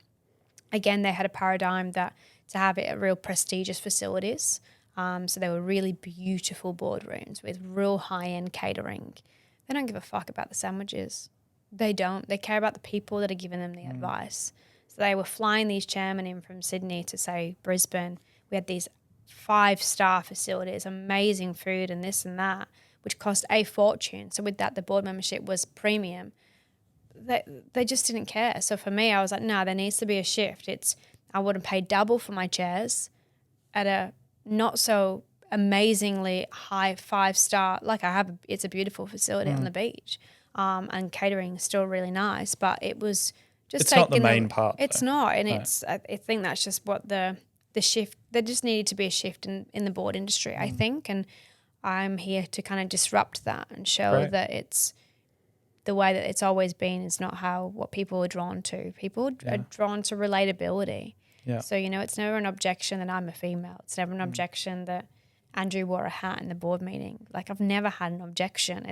again, they had a paradigm that to have it at real prestigious facilities. So they were really beautiful boardrooms with real high-end catering. They don't give a fuck about the sandwiches. They don't. They care about the people that are giving them the advice. So they were flying these chairmen in from Sydney to, say, Brisbane. We had these 5-star facilities, amazing food and this and that, which cost a fortune. So with that, the board membership was premium. They just didn't care. So for me, I was like, no, there needs to be a shift. I would have paid double for my chairs at a not so amazingly high 5-star. Like it's a beautiful facility on the beach, and catering is still really nice. But it was just it's not the main part. It's not, and I think that's just what the shift. There just needed to be a shift in the board industry, I think, and I'm here to kind of disrupt that and show that it's the way that it's always been is not what people are drawn to. People are drawn to relatability. Yeah. So, you know, it's never an objection that I'm a female. It's never an objection that Andrew wore a hat in the board meeting. Like, I've never had an objection.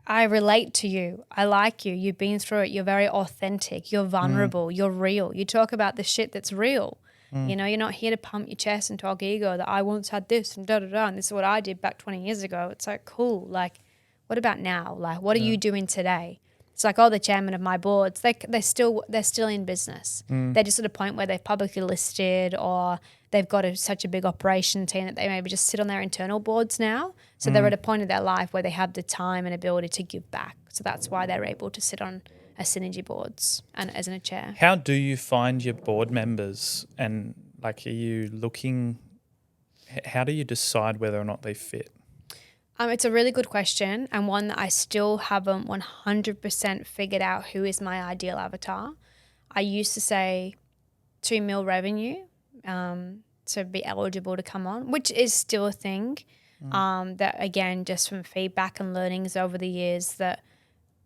I relate to you. I like you. You've been through it. You're very authentic. You're vulnerable. You're real. You talk about the shit that's real. You know, you're not here to pump your chest and talk ego that I once had this and da-da-da, and this is what I did back 20 years ago. It's like, cool. Like, what about now? Like, what are you doing today? It's like, the chairman of my boards, they're still in business. They're just at a point where they've publicly listed or they've got such a big operation team that they maybe just sit on their internal boards now. So they're at a point of their life where they have the time and ability to give back. So that's why they're able to sit on a synergy boards and as in a chair. How do you find your board members, and like, how do you decide whether or not they fit? It's a really good question, and one that I still haven't 100% figured out who is my ideal avatar. I used to say 2 mil revenue to be eligible to come on, which is still a thing. That, again, just from feedback and learnings over the years, that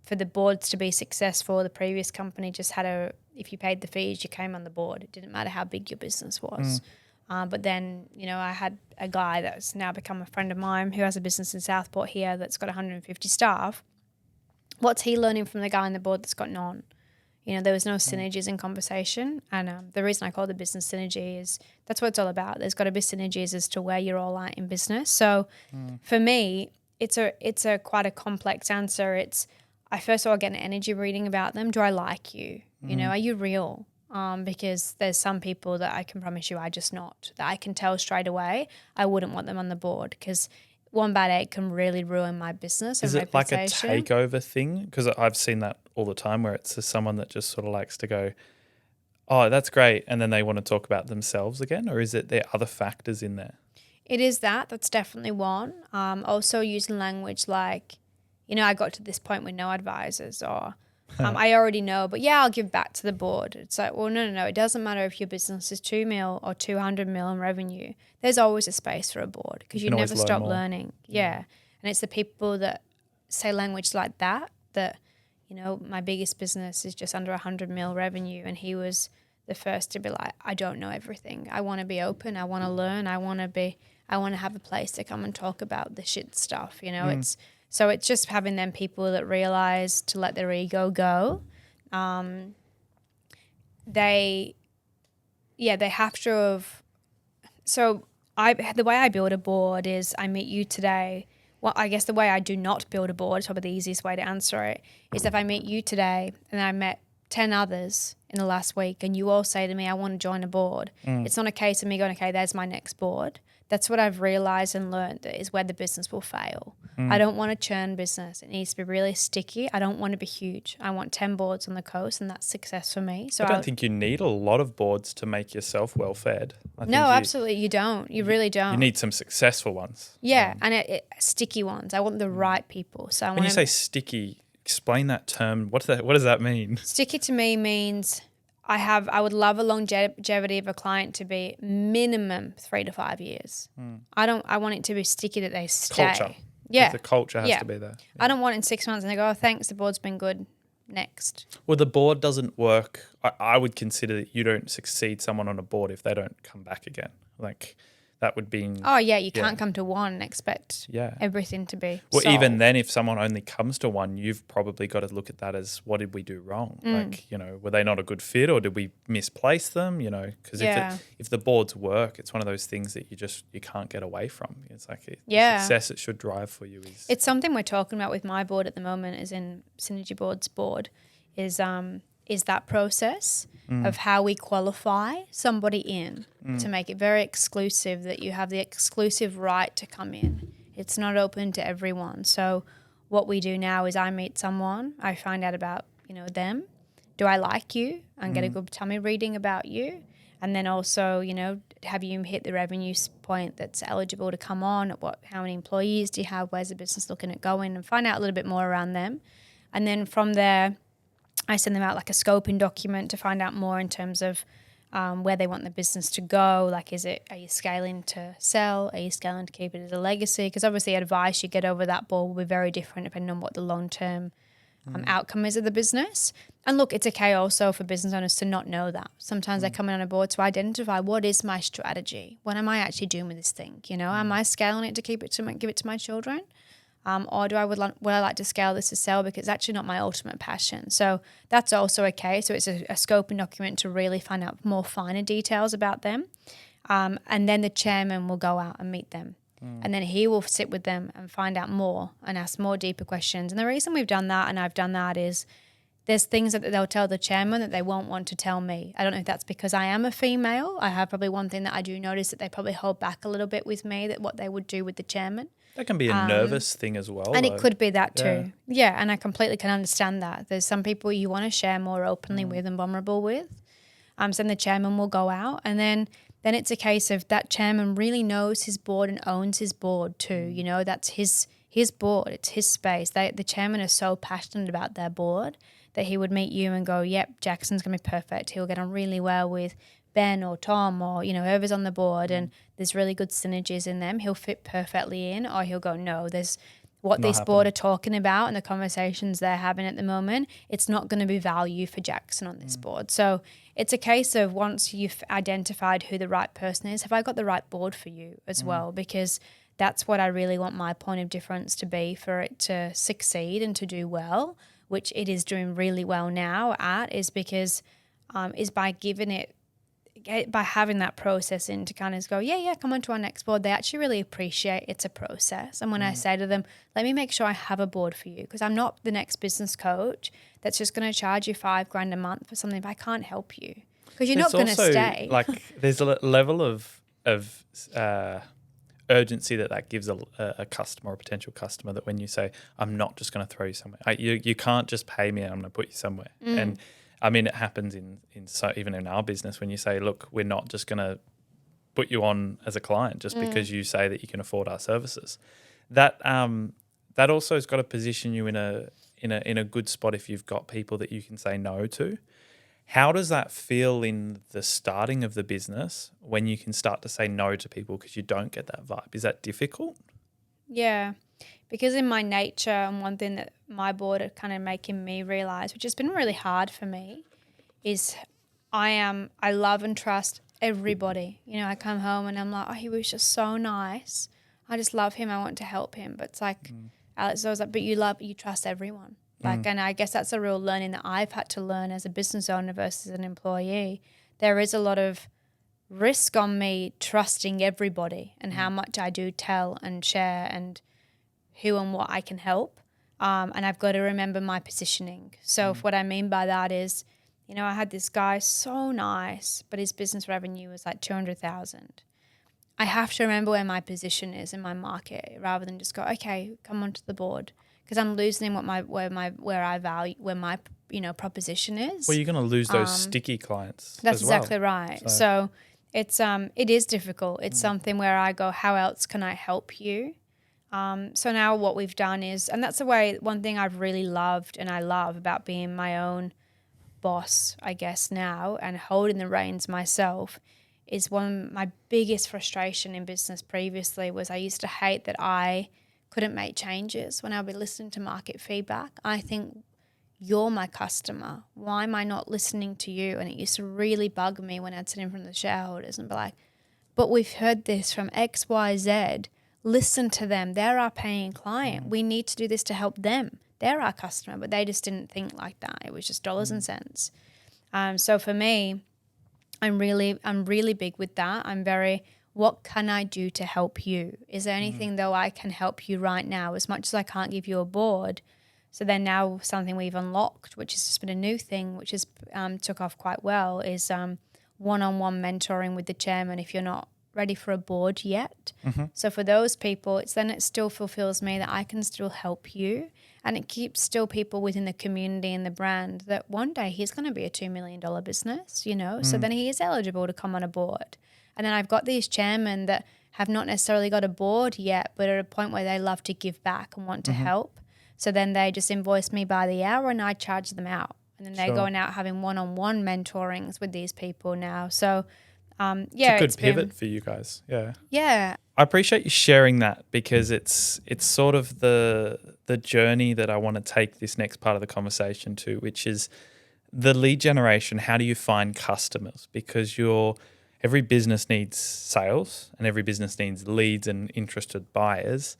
for the boards to be successful, the previous company just had if you paid the fees, you came on the board. It didn't matter how big your business was. But then, you know, I had a guy that's now become a friend of mine who has a business in Southport here that's got 150 staff. What's he learning from the guy on the board that's got none? You know, there was no synergies in conversation. And the reason I call the business synergy is that's what it's all about. There's got to be synergies as to where you're all at in business. So for me, it's a quite a complex answer. I first of all get an energy reading about them. Do I like you? You know, are you real? Because there's some people that I can promise you that I can tell straight away I wouldn't want them on the board, because one bad egg can really ruin my business and reputation. Is it like a takeover thing? Because I've seen that all the time where it's someone that just sort of likes to go, oh, that's great, and then they want to talk about themselves again, or is it there are other factors in there? It is that's definitely one. Also using language like, you know, I got to this point with no advisors, or I already know, but I'll give back to the board. It's like, well, no. It doesn't matter if your business is 2 mil or 200 mil in revenue. There's always a space for a board, because you never stop learning. Yeah. And it's the people that say language like that, you know, my biggest business is just under 100 mil revenue. And he was the first to be like, I don't know everything. I want to be open. I want to learn. I want to have a place to come and talk about the shit stuff. You know, So it's just having them people that realize to let their ego go. They have to have. So the way I build a board is I meet you today. Well, I guess the way I do not build a board, is probably the easiest way to answer it, is if I meet you today and I met 10 others in the last week and you all say to me, I want to join a board. It's not a case of me going, okay, there's my next board. That's what I've realized and learned is where the business will fail. I don't want a churn business. It needs to be really sticky. I don't want to be huge. I want 10 boards on the coast, and that's success for me. So I don't think you need a lot of boards to make yourself well fed. No, absolutely you don't. You really don't. You need some successful ones. Yeah, and sticky ones. I want the right people. So when you say sticky, explain that term. What does that mean? Sticky to me means I would love a longevity of a client to be minimum 3 to 5 years. I want it to be sticky, that they stay. Culture. Yeah. The culture has to be there. Yeah. I don't want in 6 months and they go, oh, thanks, the board's been good. Next. Well, the board doesn't work. I would consider that you don't succeed someone on a board if they don't come back again. Like that would be. Oh yeah, you can't come to one and expect everything to be. Well, solved. even then, if someone only comes to one, you've probably got to look at that as, what did we do wrong? Like, were they not a good fit, or did we misplace them? Because if the boards work, it's one of those things that you can't get away from. It's like success it should drive for you. It's something we're talking about with my board at the moment, is in synergyboards board, is that process of how we qualify somebody in to make it very exclusive, that you have the exclusive right to come in. It's not open to everyone. So what we do now is I meet someone, I find out about, them. Do I like you? And get a good tummy reading about you. And then also, have you hit the revenue point that's eligible to come on? How many employees do you have? Where's the business looking at going? And find out a little bit more around them. And then from there, I send them out like a scoping document to find out more in terms of where they want the business to go. Like, are you scaling to sell? Are you scaling to keep it as a legacy? Because obviously advice you get over that board will be very different depending on what the long-term outcome is of the business. And look, it's okay also for business owners to not know that. Sometimes they come in on a board to identify, what is my strategy? What am I actually doing with this thing? Am I scaling it to give it to my children? Or would I like to scale this to sell, because it's actually not my ultimate passion. So that's also okay. So it's a scoping document to really find out more finer details about them. And then the chairman will go out and meet them. And then he will sit with them and find out more and ask more deeper questions. And the reason we've done that, and I've done that, is there's things that they'll tell the chairman that they won't want to tell me. I don't know if that's because I am a female. I have probably one thing that I do notice, that they probably hold back a little bit with me, that what they would do with the chairman. That can be a nervous thing as well. And it could be that too. Yeah, and I completely can understand that. There's some people you want to share more openly with and vulnerable with. So then the chairman will go out, and then it's a case of that chairman really knows his board and owns his board too. That's his board. It's his space. The chairman is so passionate about their board that he would meet you and go, yep, Jackson's going to be perfect. He'll get on really well with Ben or Tom or, whoever's on the board, and there's really good synergies in them. He'll fit perfectly in, or he'll go, no, there's what this board are talking about and the conversations they're having at the moment, it's not going to be value for Jackson on this board. So it's a case of, once you've identified who the right person is, have I got the right board for you as well? Because that's what I really want my point of difference to be, for it to succeed and to do well, which it is doing really well now at, is because is by giving it, by having that process in to kind of go, come on to our next board. They actually really appreciate it's a process. And when I say to them, let me make sure I have a board for you, because I'm not the next business coach that's just going to charge you $5,000 a month for something if I can't help you, because you're not going to stay. Like, there's a level of urgency that gives a customer or a potential customer, that when you say, I'm not just going to throw you somewhere, you can't just pay me and I'm going to put you somewhere. And I mean, it happens even in our business, when you say, look, we're not just going to put you on as a client just because you say that you can afford our services. That also has got to position you in a good spot if you've got people that you can say no to. How does that feel in the starting of the business, when you can start to say no to people because you don't get that vibe? Is that difficult? Yeah, because in my nature, and one thing that my board are kind of making me realize, which has been really hard for me, is I love and trust everybody. I come home and I'm like, oh, he was just so nice. I just love him. I want to help him. But it's like, Alex was like, but you trust everyone. And I guess that's a real learning that I've had to learn as a business owner versus an employee. There is a lot of risk on me trusting everybody and how much I do tell and share and who and what I can help. And I've got to remember my positioning. So what I mean by that is, I had this guy, so nice, but his business revenue was like 200,000. I have to remember where my position is in my market, rather than just go, okay, come onto the board, because I'm losing where my proposition is. Well, you're going to lose those sticky clients. That's as well. exactly right. So it is difficult. It's something where I go, how else can I help you? So now what we've done is, and that's one thing I've really loved and I love about being my own boss, I guess, now and holding the reins myself is one of my biggest frustration in business previously was I used to hate that I couldn't make changes when I'd be listening to market feedback. I think you're my customer. Why am I not listening to you? And it used to really bug me when I'd sit in front of the shareholders and be like, but we've heard this from X, Y, Z. Listen to them. They're our paying client. We need to do this to help them. They're our customer. But they just didn't think like that. It was just dollars and cents. So for me, I'm really big with that. I'm very, what can I do to help you? Is there anything though I can help you right now? As much as I can't give you a board. So then now something we've unlocked, which has just been a new thing, which has took off quite well, is one-on-one mentoring with the chairman if you're not ready for a board yet. So for those people, it still fulfills me that I can still help you, and it keeps still people within the community and the brand that one day he's going to be a $2 million business, you know, so then he is eligible to come on a board. And then I've got these chairmen that have not necessarily got a board yet, but at a point where they love to give back and want to help. So then they just invoice me by the hour and I charge them out. And then they're going out having one-on-one mentorings with these people now. So, yeah. It's a good pivot for you guys. Yeah. Yeah. I appreciate you sharing that because it's sort of the journey that I want to take this next part of the conversation to, which is the lead generation. How do you find customers? Because every business needs sales and every business needs leads and interested buyers.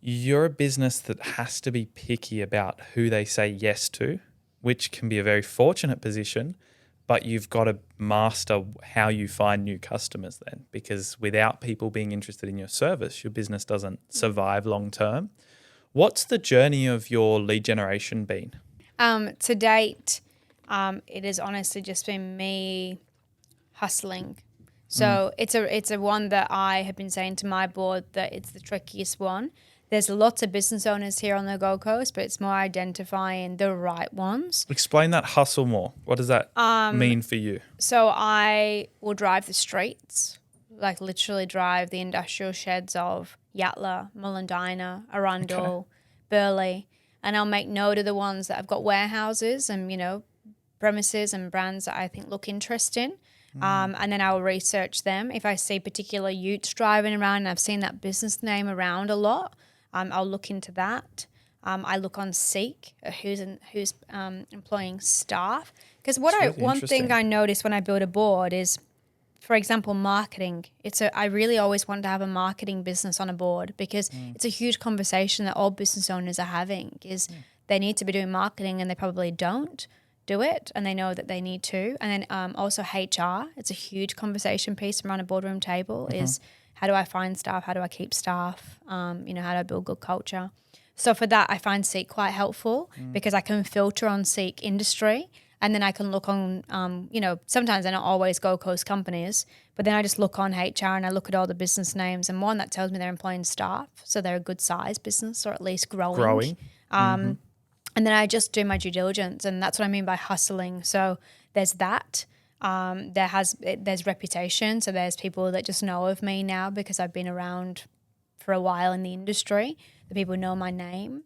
You're a business that has to be picky about who they say yes to, which can be a very fortunate position, but you've got to master how you find new customers then, because without people being interested in your service, your business doesn't survive long term. What's the journey of your lead generation been? To date, it has honestly just been me hustling. So it's a one that I have been saying to my board that it's the trickiest one. There's lots of business owners here on the Gold Coast, but it's more identifying the right ones. Explain that hustle more. What does that mean for you? So I will drive the streets, like literally drive the industrial sheds of Yatala, Mullendina, Arundel, Burleigh, and I'll make note of the ones that have got warehouses and, you know, premises and brands that I think look interesting. And then I'll research them. If I see particular utes driving around and I've seen that business name around a lot, I'll look into that. I look on Seek, who's employing staff. Because one thing I notice when I build a board is, for example, marketing. I really always want to have a marketing business on a board because it's a huge conversation that all business owners are having is they need to be doing marketing and they probably don't do it and they know that they need to. And then also HR, it's a huge conversation piece around a boardroom table is how do I find staff? How do I keep staff? How do I build good culture? So for that, I find Seek quite helpful because I can filter on Seek industry and then I can look on, sometimes they're not always Gold Coast companies, but then I just look on HR and I look at all the business names and one that tells me they're employing staff. So they're a good size business or at least growing. And then I just do my due diligence and that's what I mean by hustling. So there's that. There's reputation. So there's people that just know of me now because I've been around for a while in the industry. The people know my name.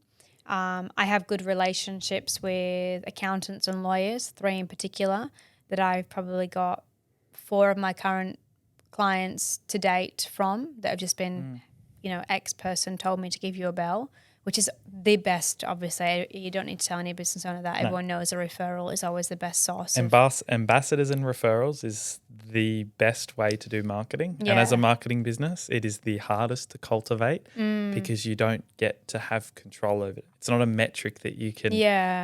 I have good relationships with accountants and lawyers, 3 in particular, that I've probably got 4 of my current clients to date from that have just been, X person told me to give you a bell, which is the best, obviously. You don't need to tell any business owner that. No. Everyone knows a referral is always the best source. Ambassadors and referrals is the best way to do marketing. Yeah. And as a marketing business, it is the hardest to cultivate because you don't get to have control over it. It's not a metric that you can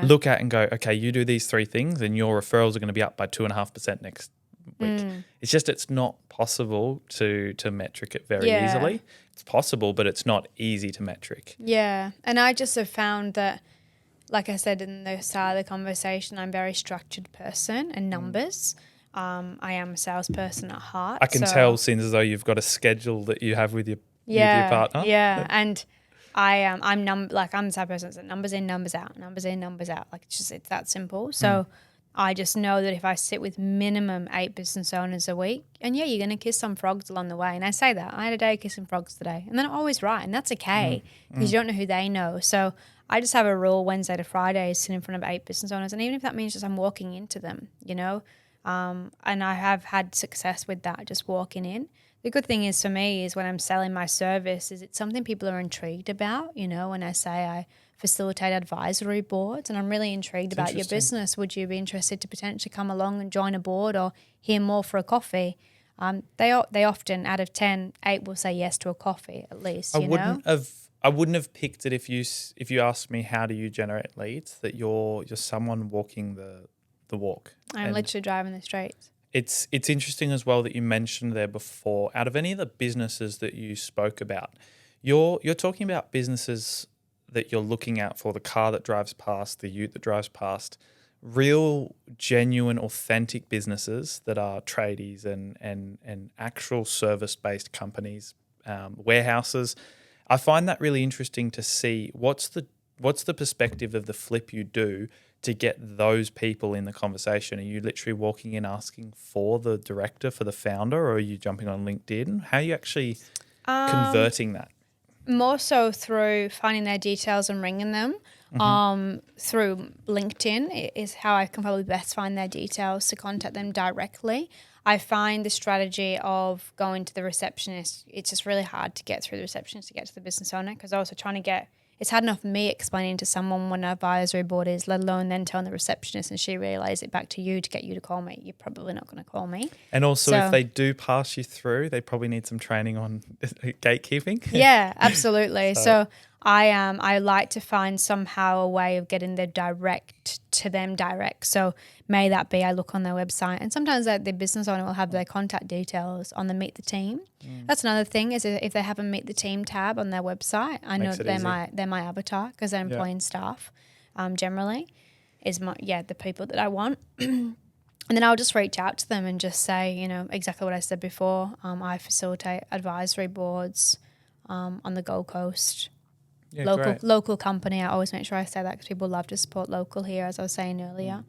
look at and go, okay, you do these 3 things and your referrals are going to be up by 2.5% next week. It's not possible to metric it very easily. It's possible, but it's not easy to metric. Yeah. And I just have found that, like I said in the start of the conversation, I'm a very structured person and numbers. I am a salesperson at heart. I can tell since as though you've got a schedule that you have with your partner. Yeah. And I'm the type of person that's numbers in, numbers out, numbers in, numbers out. Like it's that simple. So I just know that if I sit with minimum 8 business owners a week, and you're going to kiss some frogs along the way. And I say that. I had a day kissing frogs today. And then I'm always right. And that's okay because you don't know who they know. So I just have a rule Wednesday to Friday, sit in front of 8 business owners. And even if that means just I'm walking into them, you know, and I have had success with that, just walking in. The good thing is for me is when I'm selling my service is it's something people are intrigued about, you know, when I say I facilitate advisory boards and I'm really intrigued about your business. Would you be interested to potentially come along and join a board or hear more for a coffee? They often, out of 10, 8 will say yes to a coffee at least, I wouldn't have picked it if you asked me how do you generate leads, that you're someone walking the walk. I'm literally driving the streets. It's interesting as well that you mentioned there before, out of any of the businesses that you spoke about, you're talking about businesses that you're looking out for, the car that drives past, the ute that drives past, real, genuine, authentic businesses that are tradies and actual service-based companies, warehouses. I find that really interesting to see what's the perspective of the flip you do to get those people in the conversation. Are you literally walking in asking for the director, for the founder, or are you jumping on LinkedIn? How are you actually converting that? More so through finding their details and ringing them. Through LinkedIn is how I can probably best find their details to contact them directly. I find the strategy of going to the receptionist, it's just really hard to get through the receptionist to get to the business owner because also trying to get, it's hard enough me explaining to someone what an advisory board is, let alone then telling the receptionist and she relays it back to you to get you to call me. You're probably not going to call me. And also if they do pass you through, they probably need some training on gatekeeping. Yeah, absolutely. So I like to find somehow a way of getting the direct to them direct. So may that be I look on their website and sometimes the business owner will have their contact details on the Meet the Team. That's another thing is if they have a Meet the Team tab on their website, I know they're my avatar because they're employing staff generally is the people that I want. And then I'll just reach out to them and just say, you know, exactly what I said before. I facilitate advisory boards on the Gold Coast. Yeah, local company. I always make sure I say that because people love to support local here, as I was saying earlier.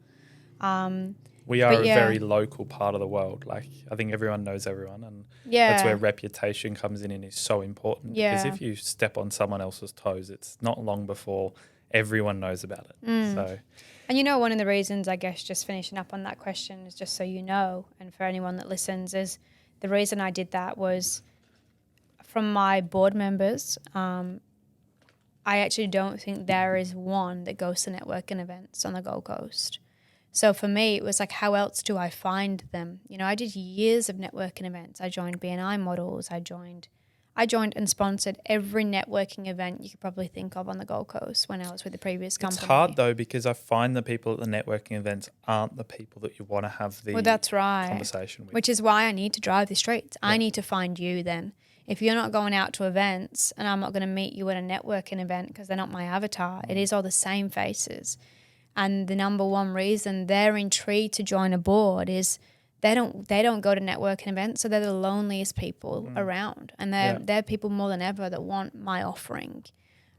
We are a very local part of the world. Like I think everyone knows everyone, and that's where reputation comes in and is so important. Because if you step on someone else's toes, it's not long before everyone knows about it. So, and you know, one of the reasons, I guess, just finishing up on that question is just so you know, and for anyone that listens, is the reason I did that was from my board members. I actually don't think there is one that goes to networking events on the Gold Coast. So for me, it was like, how else do I find them? You know, I did years of networking events. I joined BNI models. I joined and sponsored every networking event you could probably think of on the Gold Coast when I was with the previous company. It's hard though because I find the people at the networking events aren't the people that you want to have the conversation with. Which is why I need to drive the streets. I need to find you then. If you're not going out to events and I'm not going to meet you at a networking event because they're not my avatar, it is all the same faces. And the number one reason they're intrigued to join a board is they don't go to networking events, so they're the loneliest people around. And they're people more than ever that want my offering.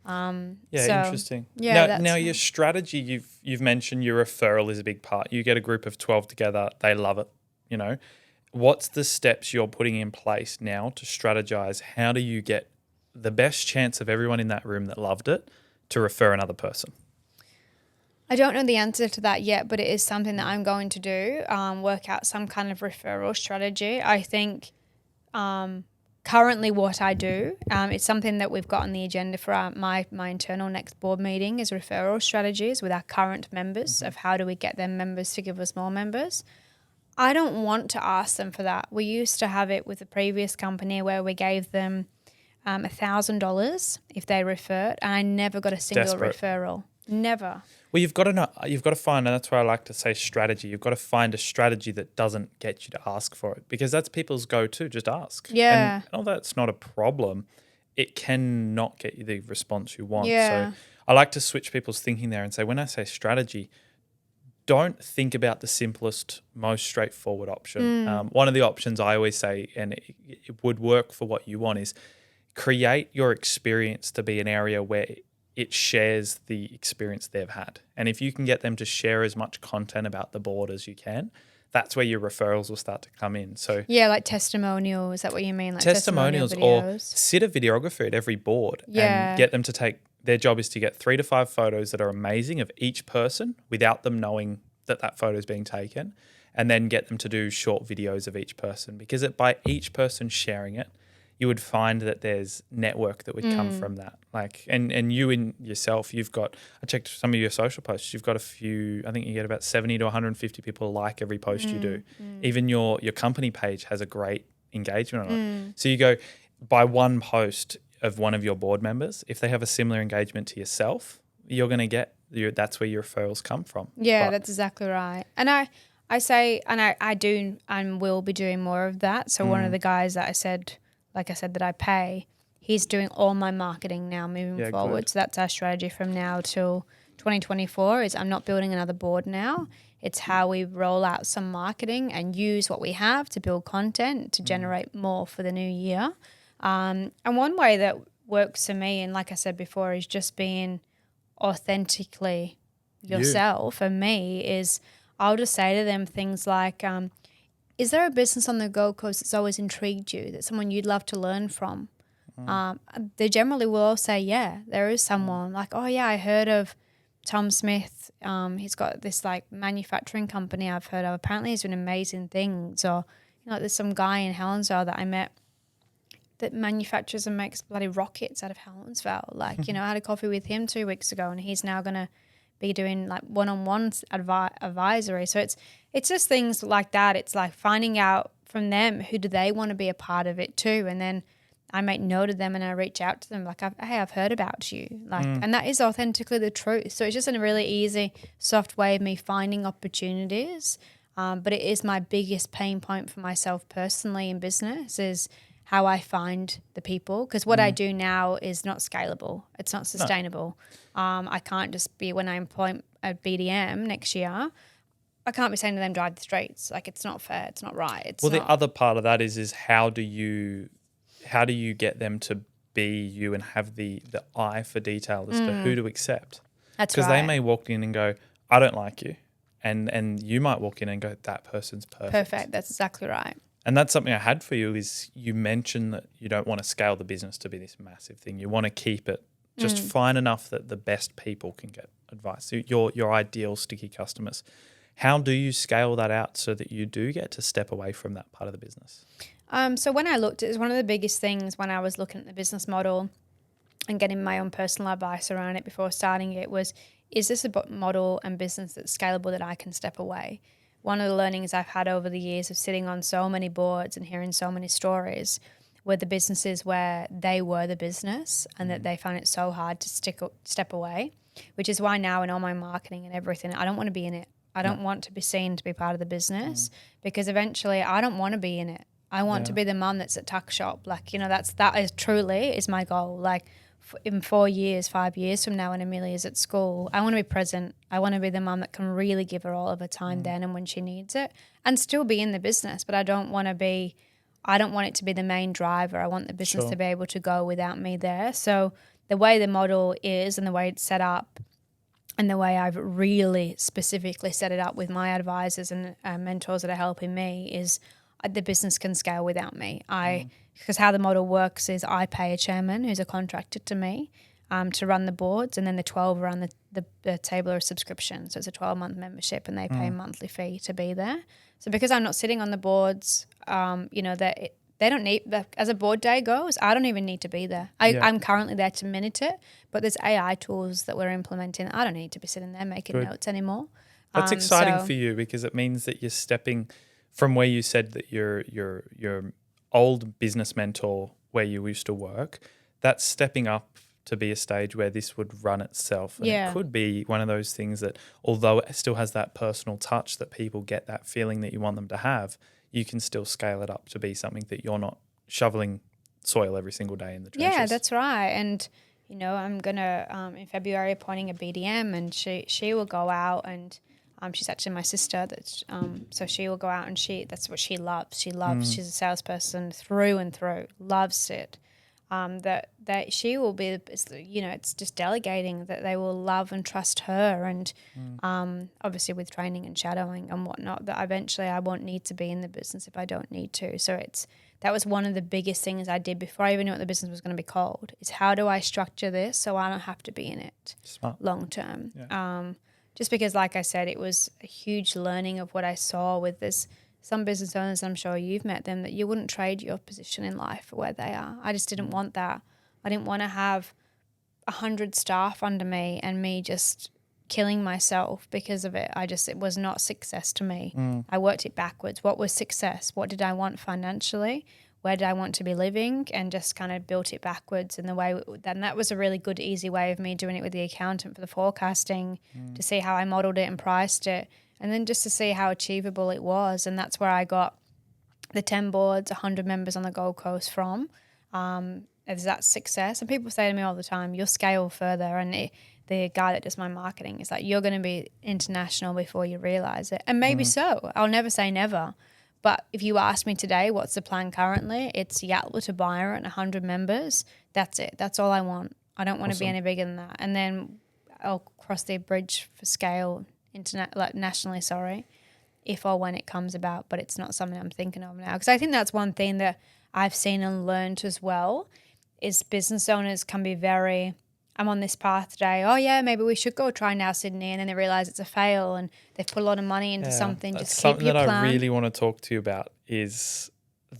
Interesting. Now your strategy, you've mentioned your referral is a big part. You get a group of 12 together, they love it, you know. What's the steps you're putting in place now to strategize? How do you get the best chance of everyone in that room that loved it to refer another person? I don't know the answer to that yet, but it is something that I'm going to do, work out some kind of referral strategy. I think currently what I do, it's something that we've got on the agenda for my internal next board meeting is referral strategies with our current members of how do we get them members to give us more members. I don't want to ask them for that. We used to have it with the previous company where we gave them $1,000 if they referred, and I never got a single referral. Never. Well, you've got to find, and that's why I like to say strategy. You've got to find a strategy that doesn't get you to ask for it because that's people's go-to. Just ask. Yeah. And although that's not a problem, it can not get you the response you want. Yeah. So I like to switch people's thinking there and say, when I say strategy, don't think about the simplest, most straightforward option. One of the options I always say, and it would work for what you want, is create your experience to be an area where it shares the experience they've had. And if you can get them to share as much content about the board as you can, that's where your referrals will start to come in. So yeah, like testimonials, is that what you mean? Like testimonials or sit a videographer at every board and get them to take their job is to get 3 to 5 photos that are amazing of each person without them knowing that photo is being taken, and then get them to do short videos of each person, because by each person sharing it, you would find that there's network that would come from that. Like, and you in yourself, you've got, I checked some of your social posts, you've got a few, I think you get about 70 to 150 people like every post you do. Even your company page has a great engagement on it. So you go, by one post of one of your board members, if they have a similar engagement to yourself, you're going to get, that's where your referrals come from. Yeah, that's exactly right. And I say, and I do and will be doing more of that. So one of the guys that I said that I pay, he's doing all my marketing now moving forward. Good. So that's our strategy from now till 2024 is I'm not building another board now. It's how we roll out some marketing and use what we have to build content to generate more for the new year. And one way that works for me, and like I said before, is just being authentically yourself. And me is I'll just say to them things like, is there a business on the Gold Coast that's always intrigued you, that's someone you'd love to learn from? They generally will all say, yeah, there is someone. Like, oh, yeah, I heard of Tom Smith. He's got this, like, manufacturing company I've heard of. Apparently he's doing amazing things. Or, you know, there's some guy in Helensville that I met that manufactures and makes bloody rockets out of Helensville. Like, you know, I had a coffee with him 2 weeks ago, and he's now going to be doing like one-on-one advisory. So it's just things like that. It's like finding out from them who do they want to be a part of it too, and then I make note of them and I reach out to them like, hey, I've heard about you, like, and that is authentically the truth. So it's just a really easy, soft way of me finding opportunities. But it is my biggest pain point for myself personally in business is how I find the people, because what I do now is not scalable. It's not sustainable. No. I can't just be, when I employ a BDM next year, I can't be saying to them, drive the streets. Like, it's not fair. It's not right. The other part of that is how do you get them to be you and have the eye for detail as to who to accept? That's right. Because they may walk in and go, I don't like you. And you might walk in and go, that person's perfect. Perfect. That's exactly right. And that's something I had for you is you mentioned that you don't want to scale the business to be this massive thing. You want to keep it just fine enough that the best people can get advice. So your ideal sticky customers. How do you scale that out so that you do get to step away from that part of the business? So when I looked, it was one of the biggest things when I was looking at the business model and getting my own personal advice around it before starting it was, is this a model and business that's scalable that I can step away? One of the learnings I've had over the years of sitting on so many boards and hearing so many stories were the businesses where they were the business and that they found it so hard to step away, which is why now in all my marketing and everything, I don't want to be in it. I don't want to be seen to be part of the business because eventually I don't want to be in it. I want to be the mum that's at tuck shop. Like, you know, that is truly is my goal. Like in 4 years, 5 years from now when Amelia's at school, I want to be present. I want to be the mum that can really give her all of her time then and when she needs it and still be in the business. But I don't want it to be the main driver. I want the business to be able to go without me there. So the way the model is and the way it's set up and the way I've really specifically set it up with my advisors and mentors that are helping me is the business can scale without me. Because how the model works is I pay a chairman who's a contractor to me to run the boards, and then the 12 are on the table of subscription. So it's a 12-month membership and they pay a monthly fee to be there. So because I'm not sitting on the boards, you know, they don't need, as a board day goes, I don't even need to be there. I'm currently there to minute it, but there's AI tools that we're implementing. I don't need to be sitting there making notes anymore. That's exciting for you because it means that you're stepping from where you said that your old business mentor where you used to work, that's stepping up to be a stage where this would run itself. And it could be one of those things that although it still has that personal touch that people get that feeling that you want them to have, you can still scale it up to be something that you're not shoveling soil every single day in the trenches. Yeah, that's right. And, you know, I'm going to, in February, appointing a BDM and she will go out and she's actually my sister. So she will go out and that's what she loves. She's a salesperson through and through, loves it. that she will be, it's just delegating, that they will love and trust her, and obviously with training and shadowing and whatnot, that eventually I won't need to be in the business if I don't need to. So that was one of the biggest things I did before I even knew what the business was going to be called, is how do I structure this so I don't have to be in it long term. Yeah. Just because, like I said, it was a huge learning of what I saw with this. Some business owners, I'm sure you've met them, that you wouldn't trade your position in life for where they are. I just didn't want that. I didn't want to have 100 staff under me and me just killing myself because of it. It was not success to me. I worked it backwards. What was success? What did I want financially? Where did I want to be living? And just kind of built it backwards in the way. Then that was a really good, easy way of me doing it with the accountant for the forecasting, to see how I modeled it and priced it. And then just to see how achievable it was. And that's where I got the 10 boards, 100 members on the Gold Coast from. Is that success? And people say to me all the time, you'll scale further. And the guy that does my marketing is like, you're going to be international before you realise it. And maybe so. I'll never say never. But if you ask me today, what's the plan currently? It's Yatla to Byron, 100 members. That's it. That's all I want. I don't want to be any bigger than that. And then I'll cross the bridge for scale nationally, if or when it comes about, but it's not something I'm thinking of now. Because I think that's one thing that I've seen and learned as well, is business owners can be very, I'm on this path today, oh yeah, maybe we should go try now Sydney, and then they realise it's a fail and they've put a lot of money into something. Just keep your plan. Something that I really want to talk to you about is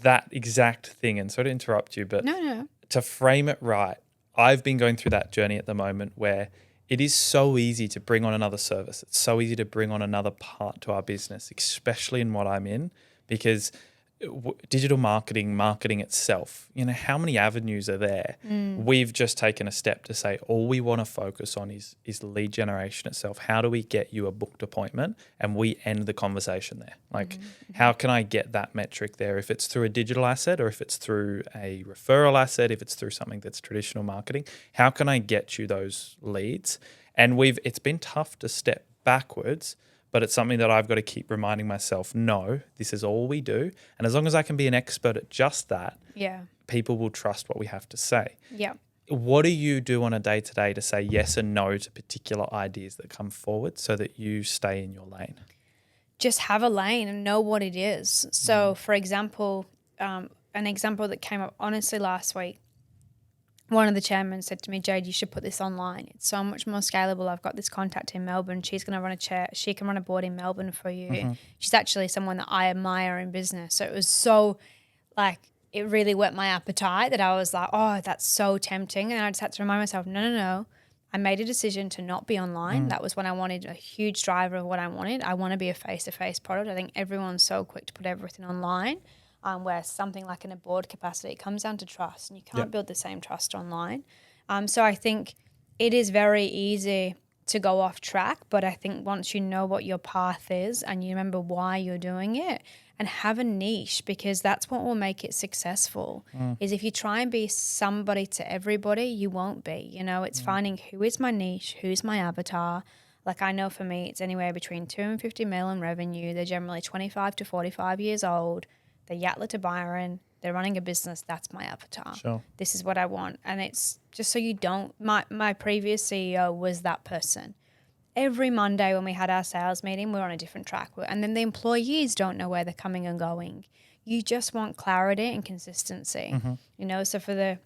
that exact thing, and sorry to interrupt you, but no. To frame it right, I've been going through that journey at the moment where it is so easy to bring on another service. It's so easy to bring on another part to our business, especially in what I'm in, because digital marketing itself, how many avenues are there? We've just taken a step to say all we want to focus on is lead generation itself. How do we get you a booked appointment and we end the conversation there? Like, how can I get that metric there? If it's through a digital asset, or if it's through a referral asset, if it's through something that's traditional marketing, how can I get you those leads? And it's been tough to step backwards, but it's something that I've got to keep reminding myself, no, this is all we do. And as long as I can be an expert at just that, people will trust what we have to say. Yeah. What do you do on a day-to-day to say yes and no to particular ideas that come forward so that you stay in your lane? Just have a lane and know what it is. So, for example, an example that came up honestly last week, one of the chairmen said to me, Jade, you should put this online. It's so much more scalable. I've got this contact in Melbourne. She's going to run a chair. She can run a board in Melbourne for you. She's actually someone that I admire in business. So it was so, it really whet my appetite that I was like, oh, that's so tempting. And I just had to remind myself, no. I made a decision to not be online. That was when I wanted a huge driver of what I wanted. I want to be a face-to-face product. I think everyone's so quick to put everything online. Where something like in a board capacity, it comes down to trust, and you can't build the same trust online. So I think it is very easy to go off track, but I think once you know what your path is and you remember why you're doing it, and have a niche, because that's what will make it successful, is if you try and be somebody to everybody, you won't be. It's finding who is my niche, who's my avatar. Like, I know for me, it's anywhere between 2 and 50 mil in revenue. They're generally 25 to 45 years old. They're Yatla to Byron. They're running a business. That's my avatar. Sure. This is what I want. And it's just so you don't, my previous CEO was that person. Every Monday when we had our sales meeting, we're on a different track. And then the employees don't know where they're coming and going. You just want clarity and consistency. So for the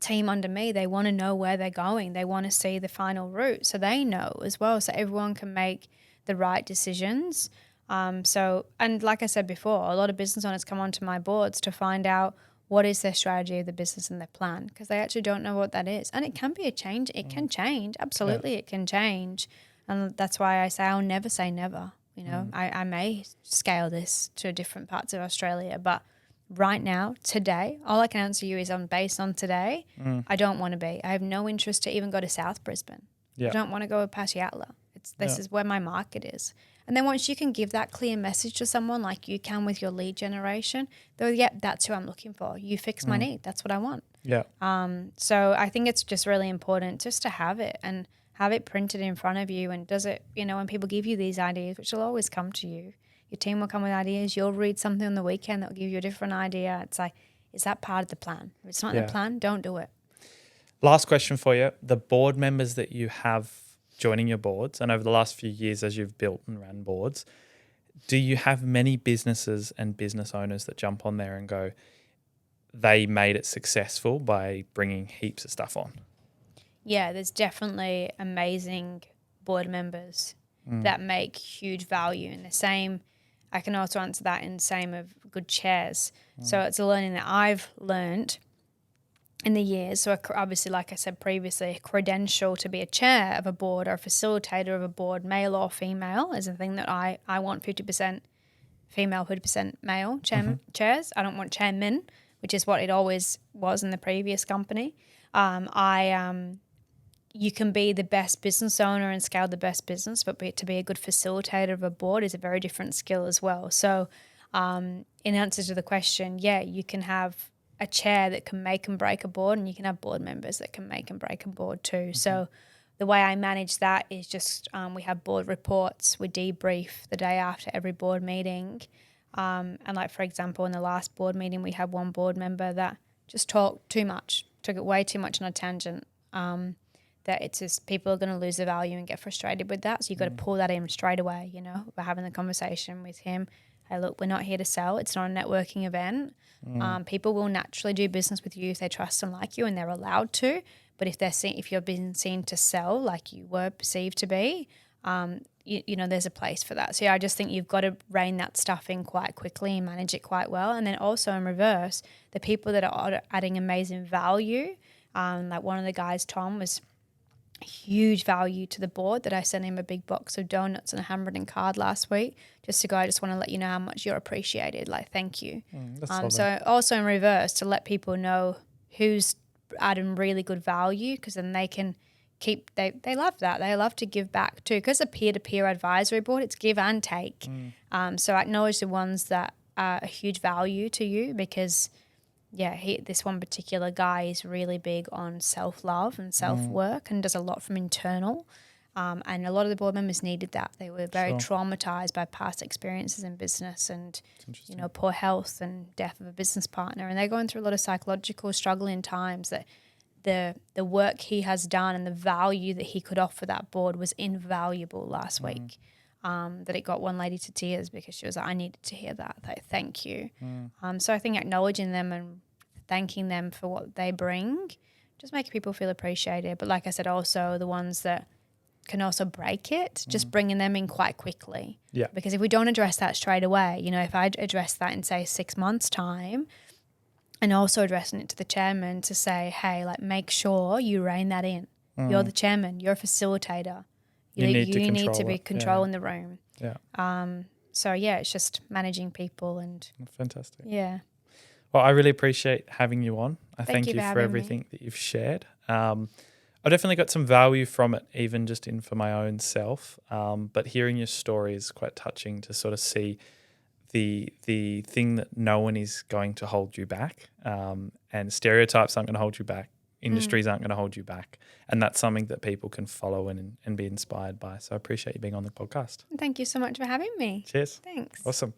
team under me, they want to know where they're going. They want to see the final route so they know as well, so everyone can make the right decisions. And like I said before, a lot of business owners come onto my boards to find out what is their strategy of the business and their plan, because they actually don't know what that is. And it can be a change. It can change. Absolutely, it can change. And that's why I say I'll never say never. I may scale this to different parts of Australia, but right now, today, all I can answer you is based on today, I don't want to be. I have no interest to even go to South Brisbane. I don't want to go past Yatla. This is where my market is. And then once you can give that clear message to someone like you can with your lead generation, they'll, that's who I'm looking for. You fix my need. That's what I want. Yeah. So I think it's just really important just to have it and have it printed in front of you. And does it, when people give you these ideas, which will always come to you, your team will come with ideas. You'll read something on the weekend that will give you a different idea. It's like, is that part of the plan? If it's not in the plan, don't do it. Last question for you. The board members that you have joining your boards, and over the last few years as you've built and ran boards, do you have many businesses and business owners that jump on there and go, they made it successful by bringing heaps of stuff on? Yeah, there's definitely amazing board members that make huge value. And the same, I can also answer that in the same of good chairs. So it's a learning that I've learned in the years. So obviously, like I said previously, a credential to be a chair of a board or a facilitator of a board, male or female, is a thing that I want 50% female, 50% male chairs. I don't want chairmen, which is what it always was in the previous company. You can be the best business owner and scale the best business, but to be a good facilitator of a board is a very different skill as well. So in answer to the question, yeah, you can have a chair that can make and break a board, and you can have board members that can make and break a board too. So the way I manage that is just we have board reports. We debrief the day after every board meeting. And like, for example, in the last board meeting, we had one board member that just talked too much, took it way too much on a tangent. That it's just people are going to lose the value and get frustrated with that. So you've got to pull that in straight away, We're having the conversation with him. Hey, look, we're not here to sell. It's not a networking event. People will naturally do business with you if they trust and like you, and they're allowed to. But if you're being seen to sell like you were perceived to be, there's a place for that. So yeah, I just think you've got to rein that stuff in quite quickly and manage it quite well. And then also in reverse, the people that are adding amazing value, like one of the guys, Tom, was huge value to the board that I sent him a big box of donuts and a handwritten card last week just to go, I just want to let you know how much you're appreciated. Like, thank you. So also in reverse, to let people know who's adding really good value, because then they can they love that. They love to give back too. Because a peer-to-peer advisory board, it's give and take. So acknowledge the ones that are a huge value to you, because this one particular guy is really big on self-love and self-work and does a lot from internal. And a lot of the board members needed that. They were very traumatized by past experiences in business and, poor health and death of a business partner. And they're going through a lot of psychological struggling times that the work he has done and the value that he could offer that board was invaluable last week. That it got one lady to tears because she was like, I needed to hear that. Like, thank you. So I think acknowledging them and thanking them for what they bring just makes people feel appreciated. But like I said, also the ones that can also break it, just bringing them in quite quickly. Yeah. Because if we don't address that straight away, if I address that in, say, 6 months' time, and also addressing it to the chairman to say, hey, like, make sure you rein that in. You're the chairman. You're a facilitator. You need to be controlling the room. Yeah. So yeah, it's just managing people and fantastic. Yeah. Well, I really appreciate having you on. I thank you for everything that you've shared. I definitely got some value from it, even just for my own self. But hearing your story is quite touching to sort of see the thing that no one is going to hold you back, and stereotypes aren't going to hold you back. Industries aren't going to hold you back. And that's something that people can follow and be inspired by. So I appreciate you being on the podcast. Thank you so much for having me. Cheers. Thanks. Awesome.